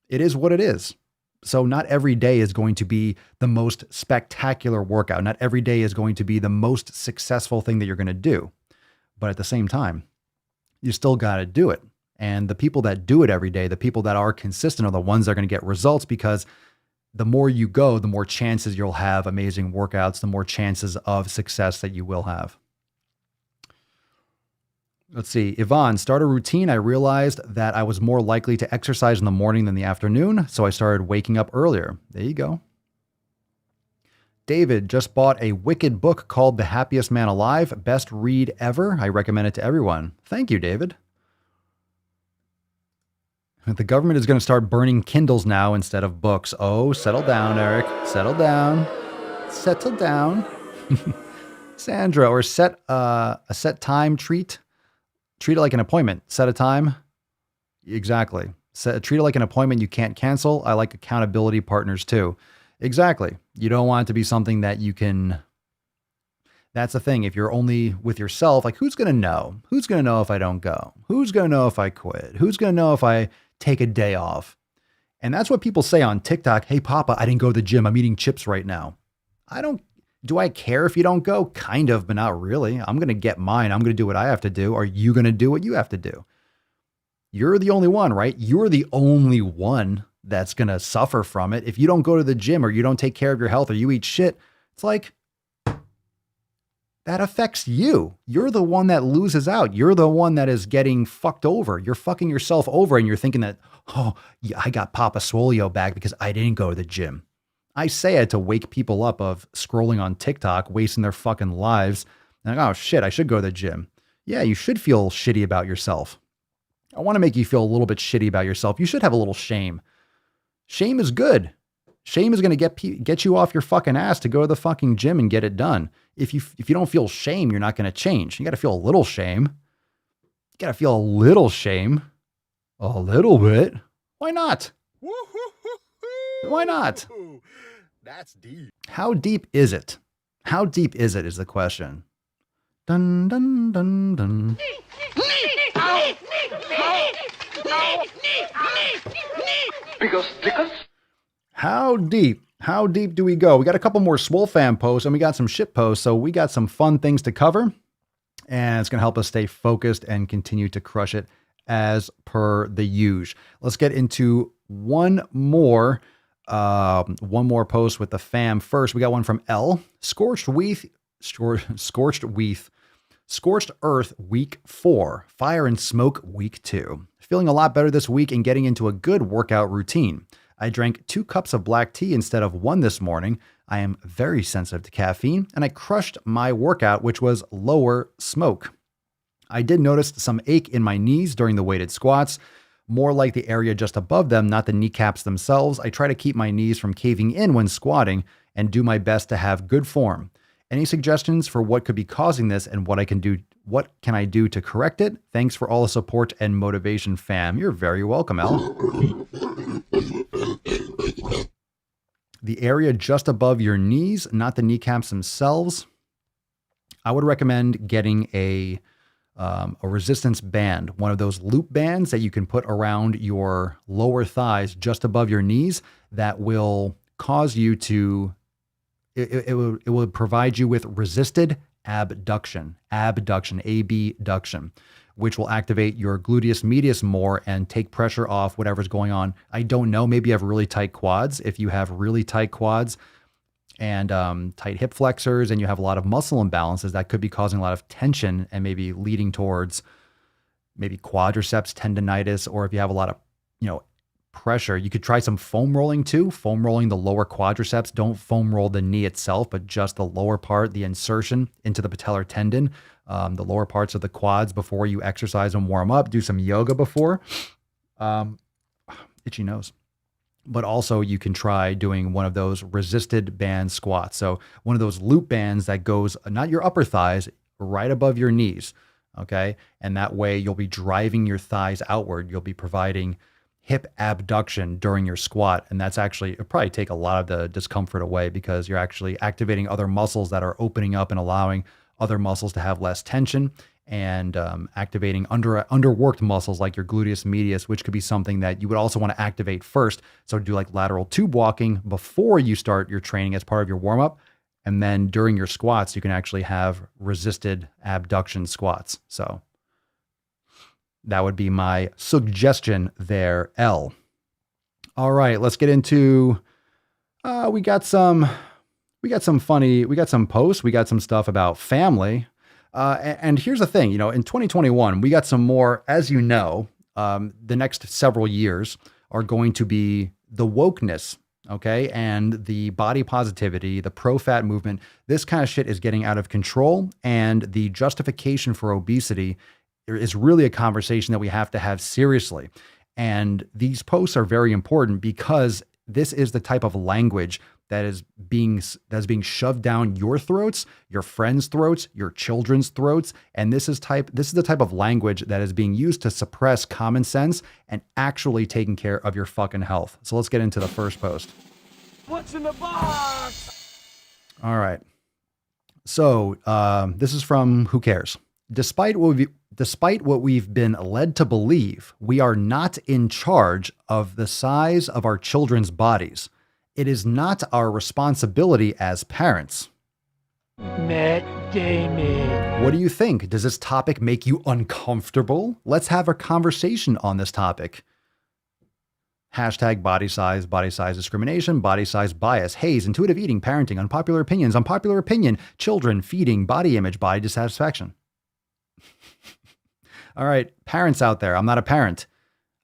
it is what it is. So not every day is going to be the most spectacular workout. Not every day is going to be the most successful thing that you're going to do. But at the same time, you still got to do it. And the people that do it every day, the people that are consistent are the ones that are going to get results, because the more you go, the more chances you'll have amazing workouts, the more chances of success that you will have. Let's see. Yvonne, start a routine. I realized that I was more likely to exercise in the morning than the afternoon, so I started waking up earlier. There you go. David, just bought a wicked book called The Happiest Man Alive. Best read ever. I recommend it to everyone. Thank you, David. The government is going to start burning Kindles now instead of books. Oh, settle down, Eric. Settle down. Settle down. Sandra, or set a set time treat. Treat it like an appointment. Set a time. Exactly. Treat it like an appointment you can't cancel. I like accountability partners too. Exactly. You don't want it to be something that you can. That's the thing. If you're only with yourself, like, who's going to know? Who's going to know if I don't go? Who's going to know if I quit? Who's going to know if I take a day off? And that's what people say on TikTok. Hey, Papa, I didn't go to the gym. I'm eating chips right now. Do I care if you don't go? Kind of, but not really. I'm going to get mine. I'm going to do what I have to do. Are you going to do what you have to do? You're the only one, right? You're the only one that's going to suffer from it. If you don't go to the gym, or you don't take care of your health, or you eat shit, it's like, that affects you. You're the one that loses out. You're the one that is getting fucked over. You're fucking yourself over, and you're thinking that, oh, yeah, I got Papa Swolio back because I didn't go to the gym. I say it to wake people up of scrolling on TikTok, wasting their fucking lives. And like, oh shit, I should go to the gym. Yeah, you should feel shitty about yourself. I want to make you feel a little bit shitty about yourself. You should have a little shame. Shame is good. Shame is going to get you off your fucking ass to go to the fucking gym and get it done. If you don't feel shame, you're not going to change. You got to feel a little shame. You got to feel a little shame. A little bit. Why not? Why not? That's deep. How deep is it? How deep is it is the question. Dun, dun, dun, dun. How deep? How deep do we go? We got a couple more SwoleFam posts, and we got some shit posts, so we got some fun things to cover, and it's going to help us stay focused and continue to crush it as per the usual. Let's get into one more post with the fam first. We got one from L. Scorched Earth week 4, Fire and Smoke week 2. Feeling a lot better this week and getting into a good workout routine. I drank 2 cups of black tea instead of 1 this morning. I am very sensitive to caffeine, and I crushed my workout, which was lower smoke. I did notice some ache in my knees during the weighted squats, more like the area just above them, not the kneecaps themselves. I try to keep my knees from caving in when squatting and do my best to have good form. Any suggestions for what could be causing this and what can I do to correct it? Thanks for all the support and motivation, fam. You're very welcome, Al. The area just above your knees, not the kneecaps themselves. I would recommend getting a resistance band, one of those loop bands that you can put around your lower thighs just above your knees that will cause you to, it will provide you with resisted abduction, abduction, which will activate your gluteus medius more and take pressure off whatever's going on. I don't know. Maybe you have really tight quads. If you have really tight quads and tight hip flexors and you have a lot of muscle imbalances, that could be causing a lot of tension and maybe leading towards maybe quadriceps tendonitis. Or if you have a lot of, pressure, you could try some foam rolling too. Foam rolling the lower quadriceps. Don't foam roll the knee itself, but just the lower part, the insertion into the patellar tendon, the lower parts of the quads before you exercise and warm up. Do some yoga before. Itchy nose. But also you can try doing one of those resisted band squats. So one of those loop bands that goes, not your upper thighs, right above your knees. Okay. And that way you'll be driving your thighs outward. You'll be providing hip abduction during your squat. And that's actually, it'll probably take a lot of the discomfort away because you're actually activating other muscles that are opening up and allowing other muscles to have less tension, and activating underworked muscles like your gluteus medius, which could be something that you would also want to activate first. So do like lateral tube walking before you start your training as part of your warm up. And then during your squats, you can actually have resisted abduction squats. So that would be my suggestion there, L. All right, let's get into, we got some posts. We got some stuff about family. And here's the thing, in 2021, we got some more, as you know, the next several years are going to be the wokeness, okay? And the body positivity, the pro-fat movement. This kind of shit is getting out of control. And the justification for obesity is really a conversation that we have to have seriously. And these posts are very important because this is the type of language that is being shoved down your throats, your friends' throats, your children's throats. And this is the type of language that is being used to suppress common sense and actually taking care of your fucking health. So let's get into the first post. What's in the box? All right. So this is from Who Cares? Despite what we've been led to believe, we are not in charge of the size of our children's bodies. It is not our responsibility as parents. Matt Damon. What do you think? Does this topic make you uncomfortable? Let's have a conversation on this topic. Hashtag body size discrimination, body size bias, haze, intuitive eating, parenting, unpopular opinion, children, feeding, body image, body dissatisfaction. All right, parents out there, I'm not a parent.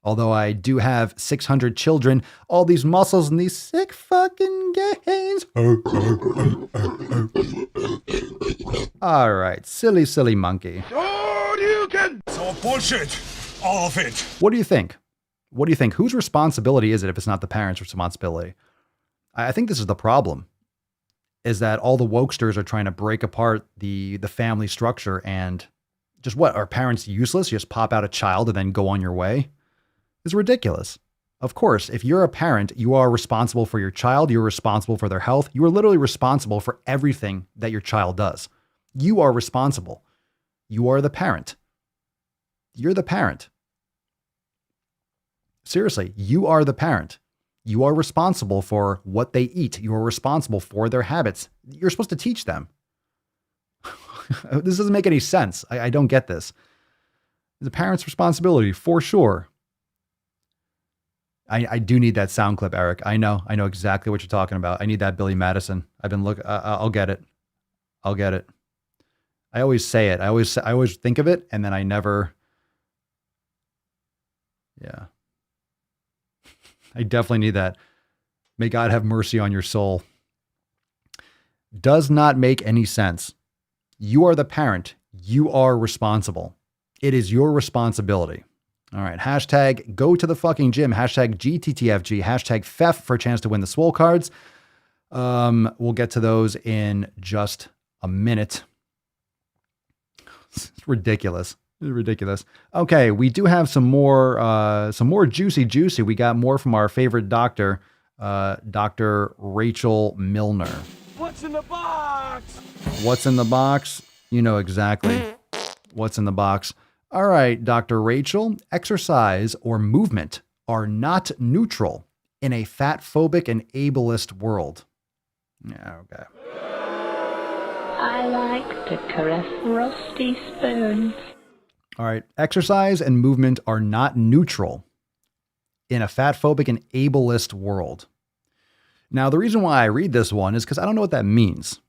Although I do have 600 children, all these muscles and these sick fucking gains. All right, silly monkey. It's all bullshit. All of it. What do you think? Whose responsibility is it if it's not the parents' responsibility? I think this is the problem, is that all the wokesters are trying to break apart the family structure and just what? Are parents useless? You just pop out a child and then go on your way? It's ridiculous. Of course, if you're a parent, you are responsible for your child. You're responsible for their health. You are literally responsible for everything that your child does. You are responsible. You are the parent. You're the parent. Seriously, you are the parent. You are responsible for what they eat. You are responsible for their habits. You're supposed to teach them. This doesn't make any sense. I don't get this. It's a parent's responsibility for sure. I do need that sound clip, Eric. I know exactly what you're talking about. I need that Billy Madison. I've been I'll get it. I'll get it. I always say it. I always think of it, and then I never. Yeah. I definitely need that. May God have mercy on your soul. Does not make any sense. You are the parent. You are responsible. It is your responsibility. All right. Hashtag go to the fucking gym. Hashtag GTTFG. Hashtag FEF for a chance to win the Swole cards. We'll get to those in just a minute. It's ridiculous. It's ridiculous. Okay. We do have some more juicy. We got more from our favorite doctor, Dr. Rachel Milner. What's in the box? What's in the box? You know exactly what's in the box. All right, Dr. Rachel, exercise or movement are not neutral in a fat-phobic and ableist world. Yeah, okay. I like to caress rusty spoons. All right, exercise and movement are not neutral in a fat-phobic and ableist world. Now, the reason why I read this one is because I don't know what that means.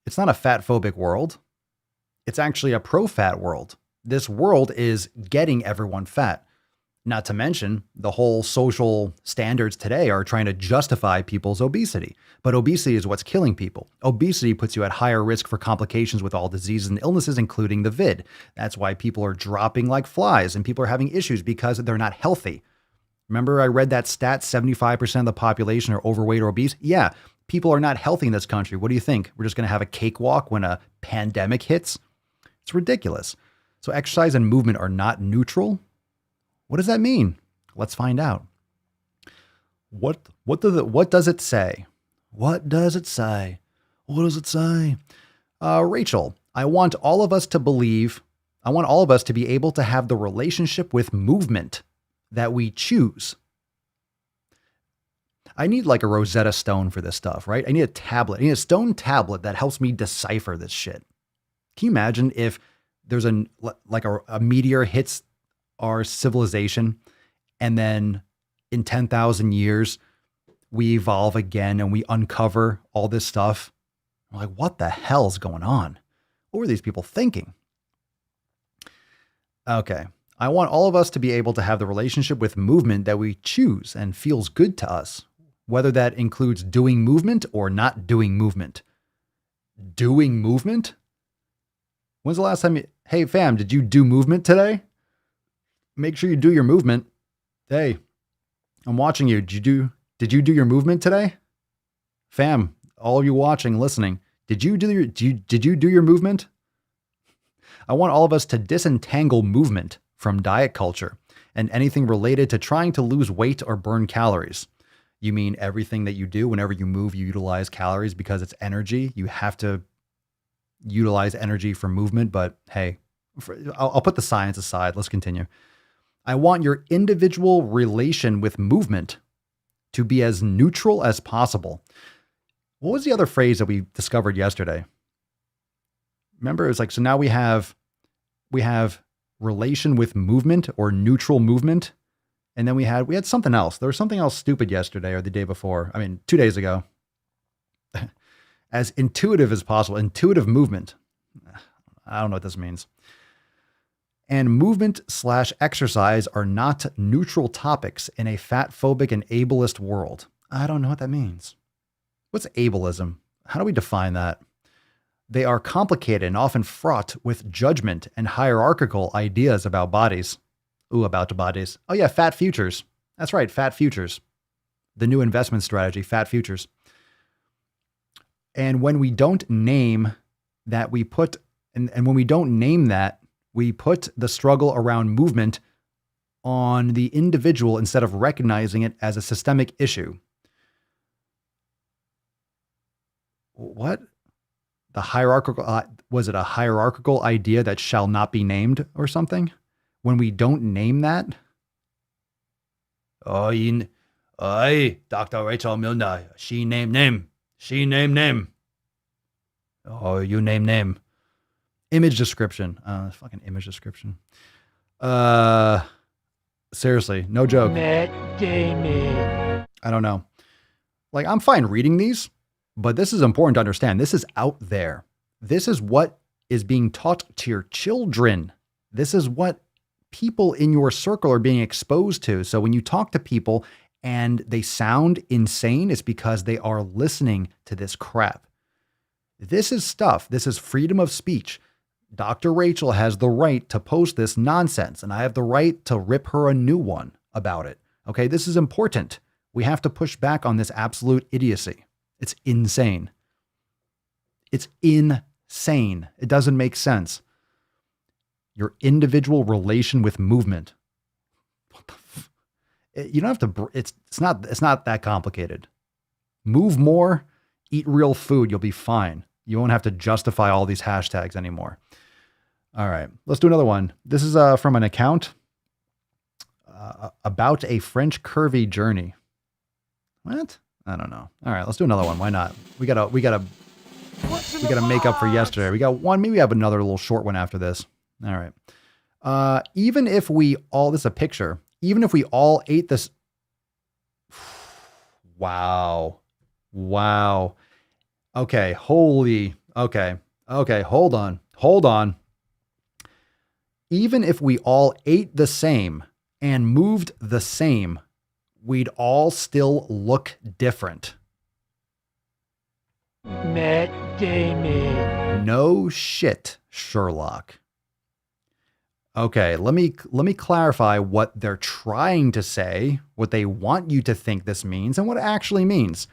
It's not a fat-phobic world. It's actually a pro-fat world. This world is getting everyone fat. Not to mention, the whole social standards today are trying to justify people's obesity. But obesity is what's killing people. Obesity puts you at higher risk for complications with all diseases and illnesses, including the vid. That's why people are dropping like flies and people are having issues because they're not healthy. Remember I read that stat, 75% of the population are overweight or obese? Yeah, people are not healthy in this country. What do you think? We're just going to have a cakewalk when a pandemic hits? It's ridiculous. So exercise and movement are not neutral? What does that mean? Let's find out. What does it say? What does it say? What does it say? Rachel, I want all of us to be able to have the relationship with movement that we choose. I need like a Rosetta Stone for this stuff, right? I need a tablet. I need a stone tablet that helps me decipher this shit. Can you imagine if there's a meteor hits our civilization and then in 10,000 years we evolve again and we uncover all this stuff? I'm like, what the hell's going on? What were these people thinking? Okay. I want all of us to be able to have the relationship with movement that we choose and feels good to us, whether that includes doing movement or not doing movement. Doing movement? When's the last time hey fam, did you do movement today? Make sure you do your movement. Hey, I'm watching you. Did you do your movement today? Fam, all of you watching, listening, did you do your movement? I want all of us to disentangle movement from diet culture and anything related to trying to lose weight or burn calories. You mean everything that you do, whenever you move, you utilize calories because it's energy. You have to utilize energy for movement, but hey, I'll put the science aside. Let's continue. I want your individual relation with movement to be as neutral as possible. What was the other phrase that we discovered yesterday? Remember, it was like, so now we have relation with movement or neutral movement. And then we had something else. There was something else stupid yesterday or the day before. 2 days ago. As intuitive as possible. Intuitive movement. I don't know what this means. And movement/exercise are not neutral topics in a fat-phobic and ableist world. I don't know what that means. What's ableism? How do we define that? They are complicated and often fraught with judgment and hierarchical ideas about bodies. Ooh, about bodies. Oh yeah, fat futures. That's right, fat futures. The new investment strategy, fat futures. And when we don't name that, we put the struggle around movement on the individual instead of recognizing it as a systemic issue. What? The hierarchical, was it a hierarchical idea that shall not be named or something? When we don't name that? Aye, Dr. Rachel Milner, she name name. She name name. Oh, you name name. Image description. Fucking image description. Seriously, no joke. Matt Damon. I don't know. Like, I'm fine reading these, but this is important to understand. This is out there. This is what is being taught to your children. This is what people in your circle are being exposed to. So when you talk to people and they sound insane, it's because they are listening to this crap. This is stuff. This is freedom of speech. Dr. Rachel has the right to post this nonsense, and I have the right to rip her a new one about it. Okay, this is important. We have to push back on this absolute idiocy. It's insane. It's insane. It doesn't make sense. Your individual relation with movement. What the you don't have to, it's not that complicated. Move more, eat real food, you'll be fine. You won't have to justify all these hashtags anymore. All right, let's do another one. This is from an account about a French curvy journey. What? I don't know. All right, let's do another one. Why not? We gotta make up for yesterday. We got one. Maybe we have another little short one after this. All right. Even if we all, this is a picture. Even if we all ate this. Wow. Okay. Okay. Hold on. Even if we all ate the same and moved the same, we'd all still look different. Matt Damon. No shit, Sherlock. Okay, let me clarify what they're trying to say, what they want you to think this means, and what it actually means.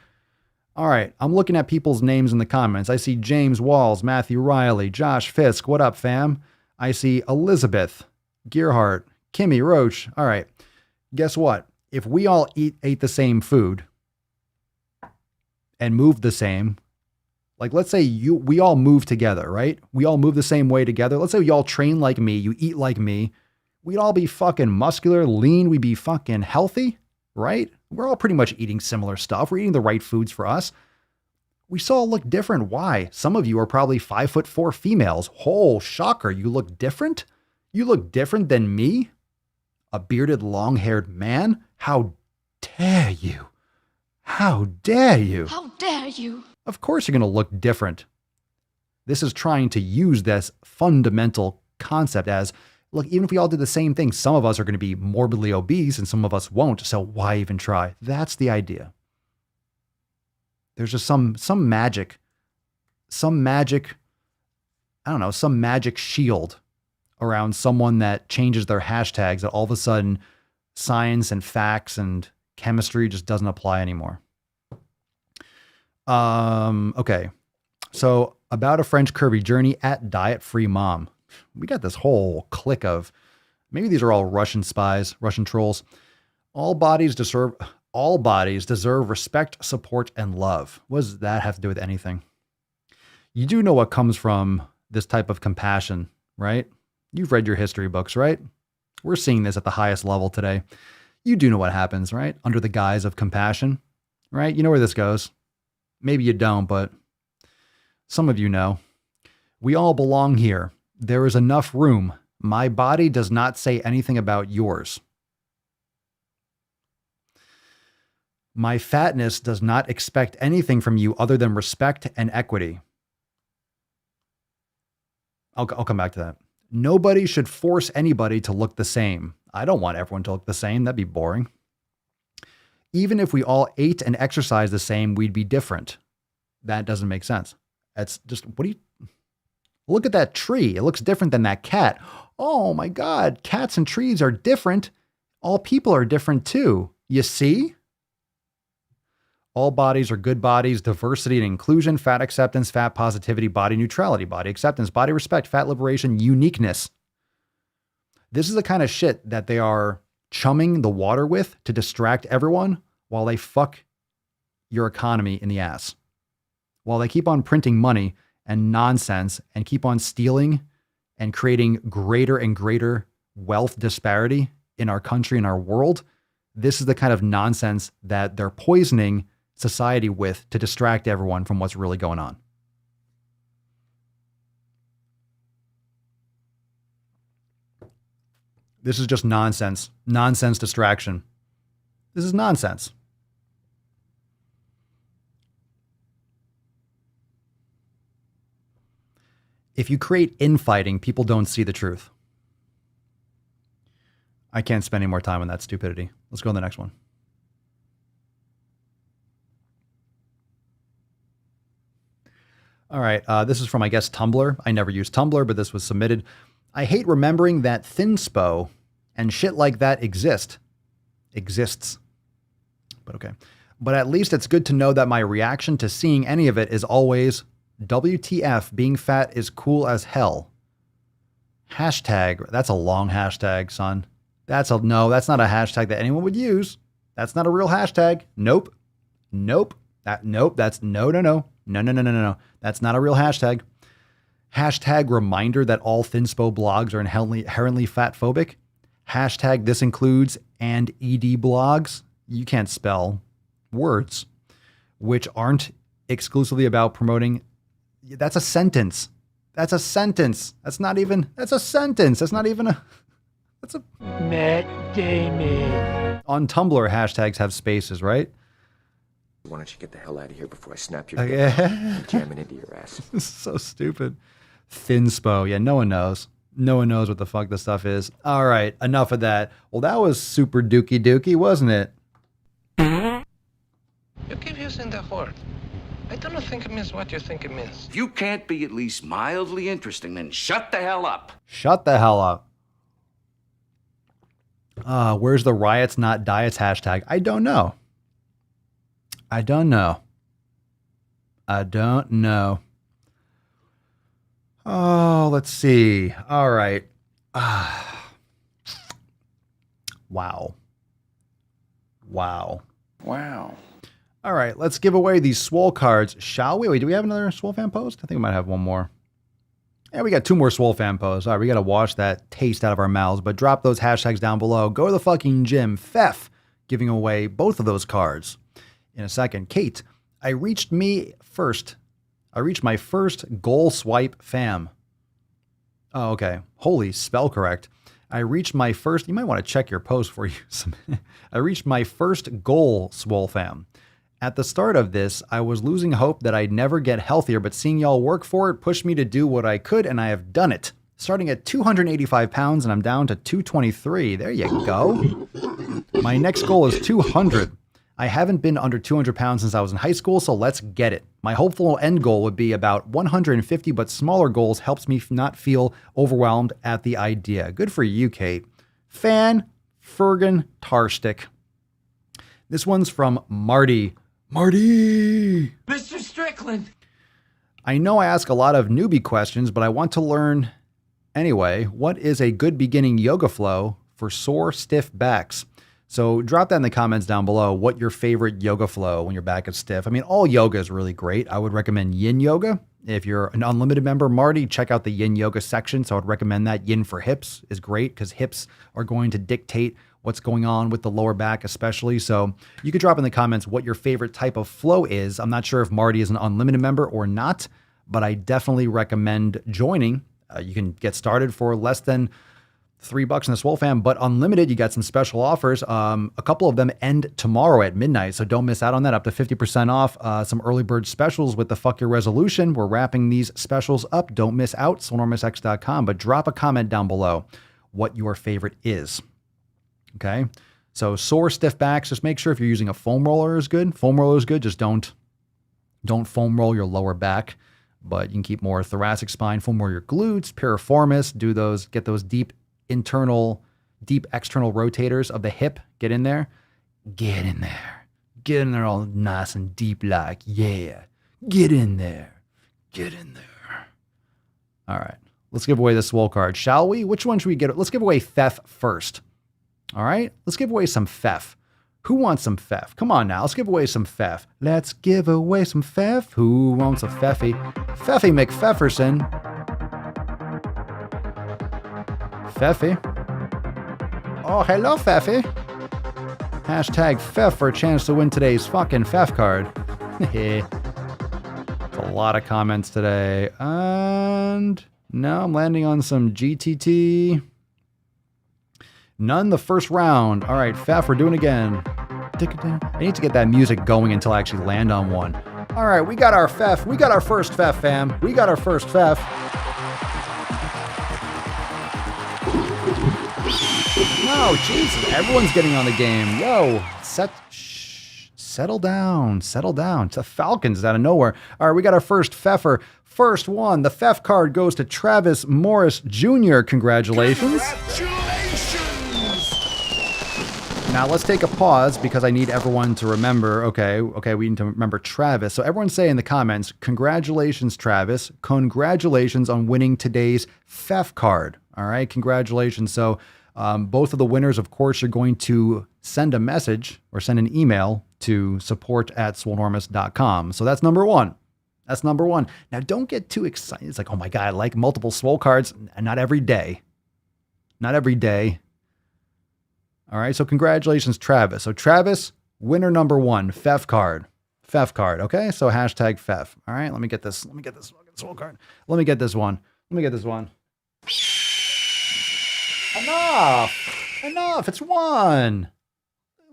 All right, I'm looking at people's names in the comments. I see James Walls, Matthew Riley, Josh Fisk. What up, fam? I see Elizabeth, Gearhart, Kimmy Roach. All right, guess what? If we all ate the same food and moved the same, like let's say we all move together, right? We all move the same way together. Let's say you all train like me, you eat like me. We'd all be fucking muscular, lean. We'd be fucking healthy, right? We're all pretty much eating similar stuff. We're eating the right foods for us. We still all look different. Why? Some of you are probably 5'4" females. Oh, shocker. You look different? You look different than me? A bearded, long-haired man? How dare you? How dare you? How dare you? Of course you're going to look different. This is trying to use this fundamental concept as, look, even if we all did the same thing, some of us are going to be morbidly obese and some of us won't, so why even try? That's the idea. There's just some magic, I don't know, some magic shield around someone that changes their hashtags that all of a sudden science and facts and chemistry just doesn't apply anymore. Okay. So about a French curvy journey at Diet-Free Mom. We got this whole clique of, maybe these are all Russian spies, Russian trolls. All bodies deserve respect, support, and love. What does that have to do with anything? You do know what comes from this type of compassion, right? You've read your history books, right? We're seeing this at the highest level today. You do know what happens, right? Under the guise of compassion, right? You know where this goes. Maybe you don't, but some of you know. We all belong here. There is enough room. My body does not say anything about yours. My fatness does not expect anything from you other than respect and equity. I'll come back to that. Nobody should force anybody to look the same. I don't want everyone to look the same. That'd be boring. Even if we all ate and exercised the same, we'd be different. That doesn't make sense. That's just, look at that tree. It looks different than that cat. Oh my God, cats and trees are different. All people are different too. You see? All bodies are good bodies, diversity and inclusion, fat acceptance, fat positivity, body neutrality, body acceptance, body respect, fat liberation, uniqueness. This is the kind of shit that they are chumming the water with to distract everyone while they fuck your economy in the ass. While they keep on printing money and nonsense and keep on stealing and creating greater and greater wealth disparity in our country and our world, this is the kind of nonsense that they're poisoning society with to distract everyone from what's really going on. This is just nonsense. Nonsense distraction. This is nonsense. If you create infighting, people don't see the truth. I can't spend any more time on that stupidity. Let's go on the next one. All right. This is from, I guess, Tumblr. I never use Tumblr, but this was submitted. I hate remembering that thinspo and shit like that exists. But okay. But at least it's good to know that my reaction to seeing any of it is always, WTF, being fat is cool as hell. Hashtag, that's a long hashtag, son. No, that's not a hashtag that anyone would use. That's not a real hashtag. Nope. That's no. That's not a real hashtag. Hashtag reminder that all thinspo blogs are inherently fat phobic. Hashtag this includes and ED blogs. You can't spell words, which aren't exclusively about promoting. That's a sentence. That's a sentence. That's not even a. Matt Damon. On Tumblr, hashtags have spaces, right? Why don't you get the hell out of here before I snap your dick and jam it into your ass? This is so stupid. Thinspo. Yeah, no one knows. No one knows what the fuck this stuff is. All right, enough of that. Well, that was super dookie, wasn't it? You keep using that word. I don't think it means what you think it means. If you can't be at least mildly interesting, then shut the hell up. Shut the hell up. Where's the riots not diets hashtag? I don't know. Oh, let's see. All right. Wow. All right, let's give away these Swole cards, shall we? Wait, do we have another SwoleFam post? I think we might have one more. Yeah, we got 2 more SwoleFam posts. All right, we got to wash that taste out of our mouths, but drop those hashtags down below. Go to the fucking gym. Fef, giving away both of those cards in a second. Kate, I reached my first goal swipe fam. Oh, okay. Holy, spell correct. I reached my first, you might want to check your post for you. I reached my first goal, SwoleFam. At the start of this, I was losing hope that I'd never get healthier, but seeing y'all work for it pushed me to do what I could, and I have done it. Starting at 285 pounds, and I'm down to 223. There you go. My next goal is 200. I haven't been under 200 pounds since I was in high school, so let's get it. My hopeful end goal would be about 150, but smaller goals helps me not feel overwhelmed at the idea. Good for you, Kate. Fan Fergan Tarstick. This one's from Marty. Mr. Strickland. I know I ask a lot of newbie questions, but I want to learn anyway. What is a good beginning yoga flow for sore, stiff backs? So drop that in the comments down below. What your favorite yoga flow when your back is stiff? I mean, all yoga is really great. I would recommend yin yoga. If you're an unlimited member, Marty, check out the yin yoga section. So I would recommend that. Yin for hips is great because hips are going to dictate what's going on with the lower back, especially. So you could drop in the comments what your favorite type of flow is. I'm not sure if Marty is an unlimited member or not, but I definitely recommend joining. You can get started for less than $3 in the SwoleFam, but unlimited, you got some special offers. A couple of them end tomorrow at midnight, so don't miss out on that. Up to 50% off. Some early bird specials with the Fuck Your Resolution. We're wrapping these specials up. Don't miss out. SwoleNormousX.com, but drop a comment down below what your favorite is. Okay, so sore, stiff backs, just make sure if you're using a foam roller is good. Foam roller is good. Just don't foam roll your lower back, but you can keep more thoracic spine, foam roll your glutes, piriformis, get those deep external rotators of the hip. Get in there all nice and deep like, yeah, get in there. All right, let's give away the Swole card, shall we? Which one should we get? Let's give away Fef first. All right, let's give away some Fef. Who wants some Fef? Come on now, let's give away some Fef. Let's give away some Fef. Who wants a Feffy? Feffy McFefferson. Feffy. Oh, hello, Feffy. Hashtag Fef for a chance to win today's fucking Fef card. A lot of comments today. And now I'm landing on some GTT. None the first round. All right, Pfeff, we're doing it again. I need to get that music going until I actually land on one. All right, we got our Pfeff. We got our first Pfeff, fam. We got our first Pfeff. Oh, Jesus. Everyone's getting on the game. Yo, settle down. Settle down. It's the Falcons out of nowhere. All right, we got our first Pfeffer. First one. The Pfeff card goes to Travis Morris Jr. Congratulations. Now let's take a pause because I need everyone to remember, okay, we need to remember Travis. So everyone say in the comments, congratulations, Travis. Congratulations on winning today's Pfeff card. All right, congratulations. So both of the winners, of course, are going to send a message or send an email to support@swolenormous.com. So that's number one. That's number one. Now don't get too excited. It's like, oh my God, I like multiple Swole cards. Not every day. Not every day. All right, so congratulations, Travis. So Travis, winner number one, Pfeff card. Pfeff card, okay? So hashtag Pfeff. All right, let me get this fucking Swole card. Let me get this one. Enough. It's one.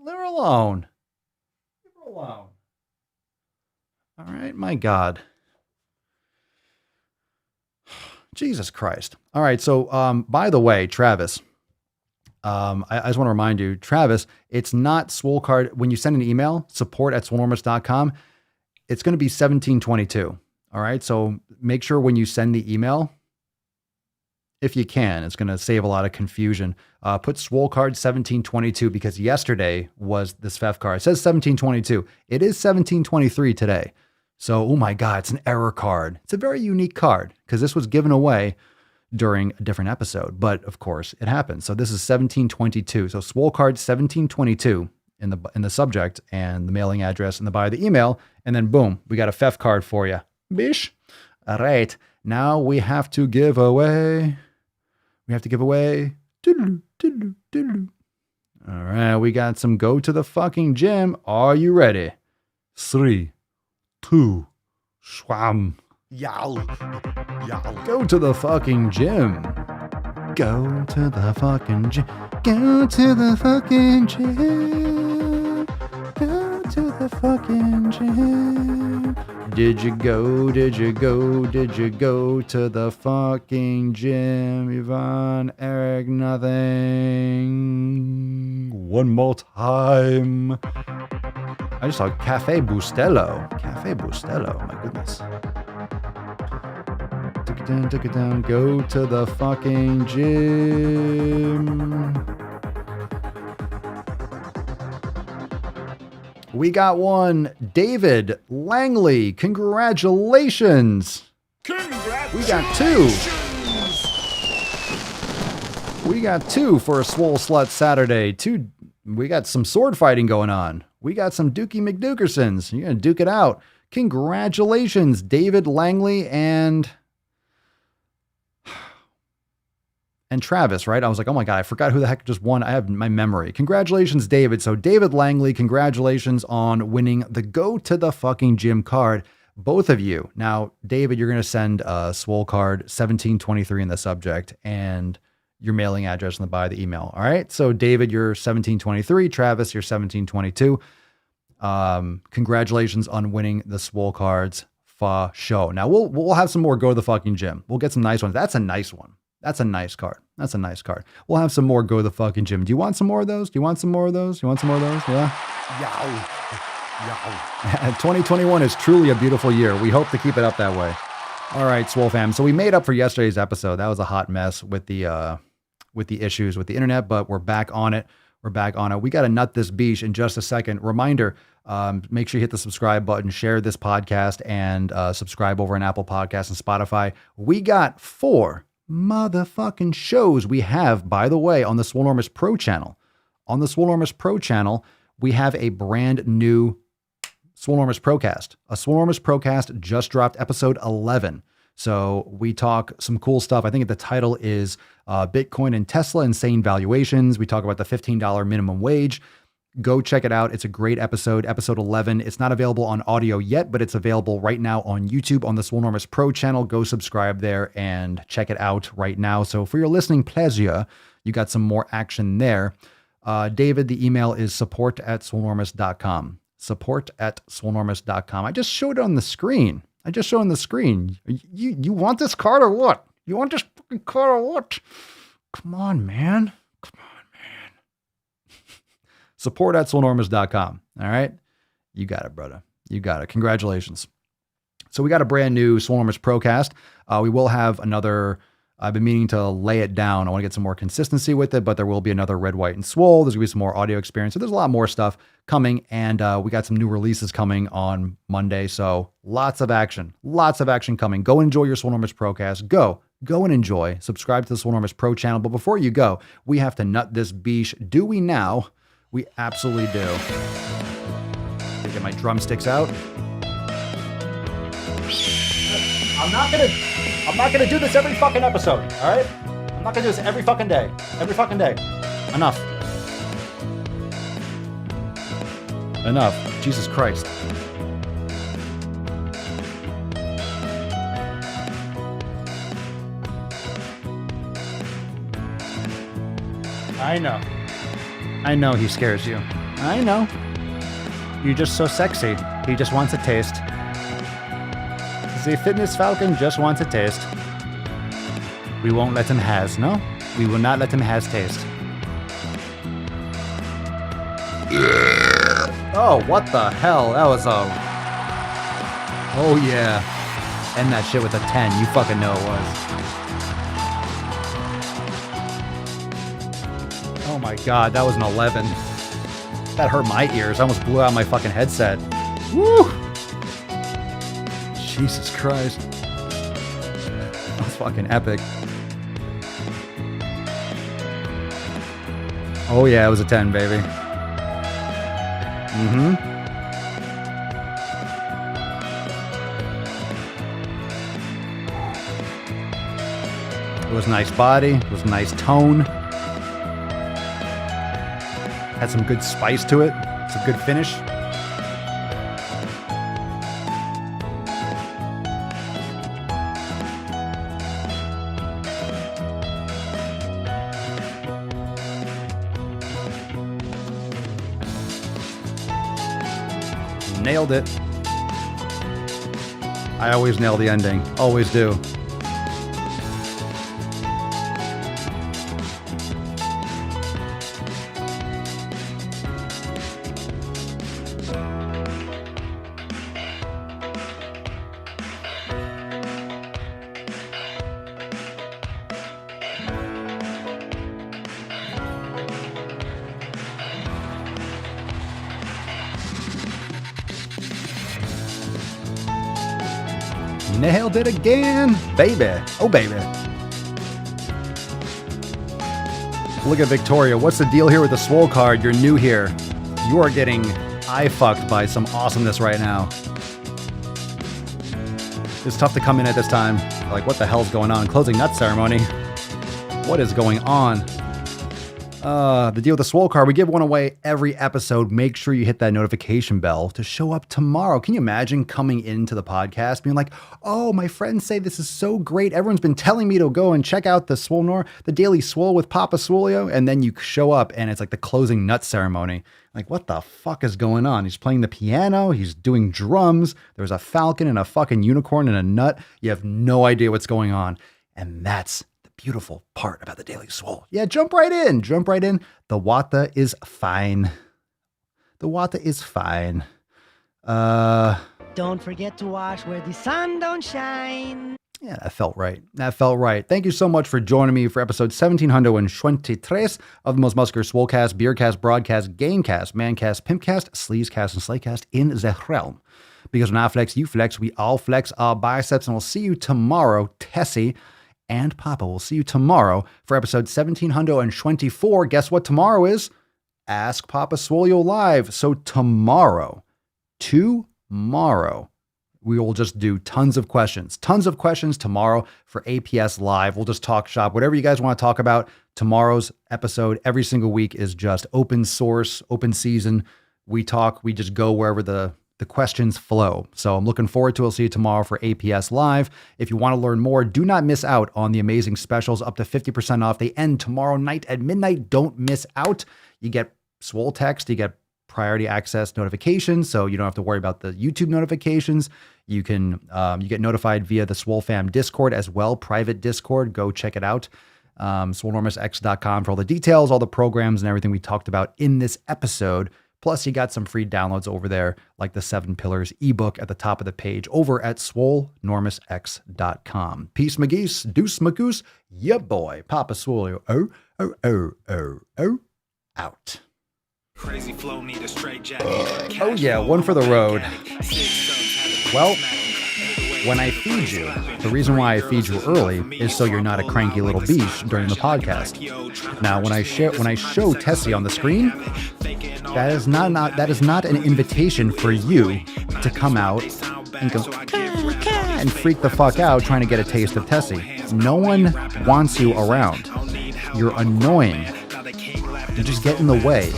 Leave her alone. All right, my God. Jesus Christ. All right, so by the way, Travis, I just want to remind you, Travis, it's not Swole card. When you send an email, support@swolenormous.com, it's going to be 1722. All right. So make sure when you send the email, if you can, it's going to save a lot of confusion. Put Swole card 1722 because yesterday was this Pfeff card. It says 1722. It is 1723 today. So, oh my God, it's an error card. It's a very unique card because this was given away during a different episode, but of course it happens. So this is 1722. So Swole card 1722 in the subject and the mailing address in the body of the email, and then boom, we got a Pfeff card for you. Bish. All right, now we have to give away. All right, we got some go to the fucking gym. Are you ready? 3, 2, swam. Yow. Go to the fucking gym. Go to the fucking gym. Go to the fucking gym. Go to the fucking gym. Did you go to the fucking gym? Yvonne, Eric, nothing. One more time. I just saw Cafe Bustelo. My goodness. Took it down. Go to the fucking gym. We got one. David Langley. Congratulations. We got two. We got two for a Swole Slut Saturday. We got some sword fighting going on. We got some Dookie McDukersons. You're going to duke it out. Congratulations, David Langley and Travis, right? I was like, oh my God, I forgot who the heck just won. I have my memory. Congratulations, David. So David Langley, congratulations on winning the Go to the Fucking Gym card. Both of you. Now, David, you're going to send a Swole card 1723 in the subject and your mailing address in the body of the email. All right. So David, you're 1723. Travis, you're 1722. Congratulations on winning the Swole cards for show. Now we'll have some more Go to the Fucking Gym. We'll get some nice ones. That's a nice one. That's a nice card. We'll have some more Go to the Fucking Gym. Do you want some more of those? Yeah. 2021 is truly a beautiful year. We hope to keep it up that way. All right, SwoleFam. So we made up for yesterday's episode. That was a hot mess with the issues with the internet, but we're back on it. We got to nut this beach in just a second. Reminder, make sure you hit the subscribe button, share this podcast, and subscribe over on Apple Podcasts and Spotify. We got 4 motherfucking shows we have, by the way, on the SwoleNormous Pro channel. On the SwoleNormous Pro channel, we have a brand new SwoleNormous Procast. A SwoleNormous Procast just dropped episode 11. So we talk some cool stuff. I think the title is Bitcoin and Tesla Insane Valuations. We talk about the $15 minimum wage. Go check it out. It's a great episode, episode 11. It's not available on audio yet, but it's available right now on YouTube on the Swolenormous Pro channel. Go subscribe there and check it out right now. So for your listening pleasure, you got some more action there. David, the email is support@swolenormous.com. Support@swolenormous.com. I just showed it on the screen. You want this card or what? You want this fucking card or what? Come on, man. Support@swolenormous.com. All right. You got it, brother. You got it. Congratulations. So we got a brand new Swolenormous Procast. We will have another. I've been meaning to lay it down. I want to get some more consistency with it, but there will be another Red, White, and Swole. There's going to be some more audio experience. So there's a lot more stuff coming, and we got some new releases coming on Monday. So lots of action coming. Go enjoy your Swolenormous Procast. Go and enjoy. Subscribe to the Swolenormous Pro channel. But before you go, we have to nut this beesh. Do we now? We absolutely do. Get my drumsticks out. I'm not gonna do this every fucking episode, all right? I'm not gonna do this every fucking day. Enough. Jesus Christ. I know he scares you. I know. You're just so sexy. He just wants a taste. The fitness falcon just wants a taste. We won't let him has, no? We will not let him has taste. Oh, what the hell? That was a... Oh, yeah. End that shit with a 10. You fucking know it was. Oh my god, that was an 11. That hurt my ears. I almost blew out my fucking headset. Woo! Jesus Christ. That was fucking epic. Oh yeah, it was a 10, baby. It was a nice body. It was a nice tone. Had some good spice to it. Some good finish. Nailed it. I always nail the ending. Always do. Nailed it again, baby. Oh, baby. Look at Victoria. What's the deal here with the Swole card? You're new here. You are getting eye-fucked by some awesomeness right now. It's tough to come in at this time. Like, what the hell's going on? Closing nut ceremony. What is going on? The deal with the Swole card, we give one away every episode. Make sure you hit that notification bell to show up tomorrow. Can you imagine coming into the podcast being like, oh, my friends say this is so great. Everyone's been telling me to go and check out the the Daily Swole with Papa Swolio. And then you show up and it's like the closing nut ceremony. Like, what the fuck is going on? He's playing the piano. He's doing drums. There's a falcon and a fucking unicorn and a nut. You have no idea what's going on. And that's beautiful part about the Daily Swole. Yeah, jump right in. The water is fine. Don't forget to wash where the sun don't shine. Yeah, that felt right. Thank you so much for joining me for episode 1723 of the most muscular Swolecast, Beercast, Broadcast, Gamecast, Mancast, Pimpcast, Sleazecast, and Slaycast in the realm. Because when I flex, you flex, we all flex our biceps, and we'll see you tomorrow, Tessie and Papa. We'll see you tomorrow for episode 1724. Guess what tomorrow is? Ask Papa Swolio Live. So tomorrow, We will just do tons of questions tomorrow for APS Live. We'll just talk shop, whatever you guys want to talk about. Tomorrow's episode every single week is just open source, open season. We just go wherever the questions flow. So I'm looking forward to it. I'll see you tomorrow for APS Live. If you want to learn more, do not miss out on the amazing specials, up to 50% off. They end tomorrow night at midnight. Don't miss out. You get Swole text, you get priority access notifications, so you don't have to worry about the YouTube notifications. You get notified via the SwoleFam Discord as well, private Discord. Go check it out. SwoleNormousX.com for all the details, all the programs and everything we talked about in this episode. Plus, you got some free downloads over there, like the 7 Pillars ebook at the top of the page over at SwoleNormousX.com. Peace, McGeese. Deuce, McGoose. Yeah, boy. Papa Swole. Out. Crazy flow, need a straight jacket. Oh yeah, one for the road. Well, when I feed you, the reason why I feed you early is so you're not a cranky little beast during the podcast. Now, when I show Tessie on the screen, that is not an invitation for you to come out and go and freak the fuck out trying to get a taste of Tessie. No one wants you around. You're annoying. You just get in the way.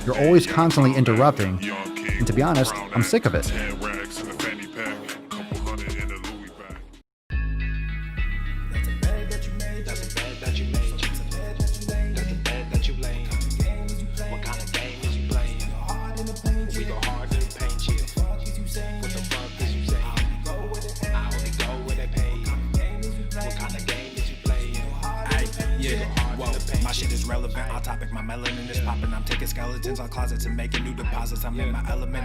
You're always constantly interrupting. And to be honest, I'm sick of it. My shit is relevant, on topic, my melanin is popping. I'm taking skeletons on closets and making new deposits. I'm in my element.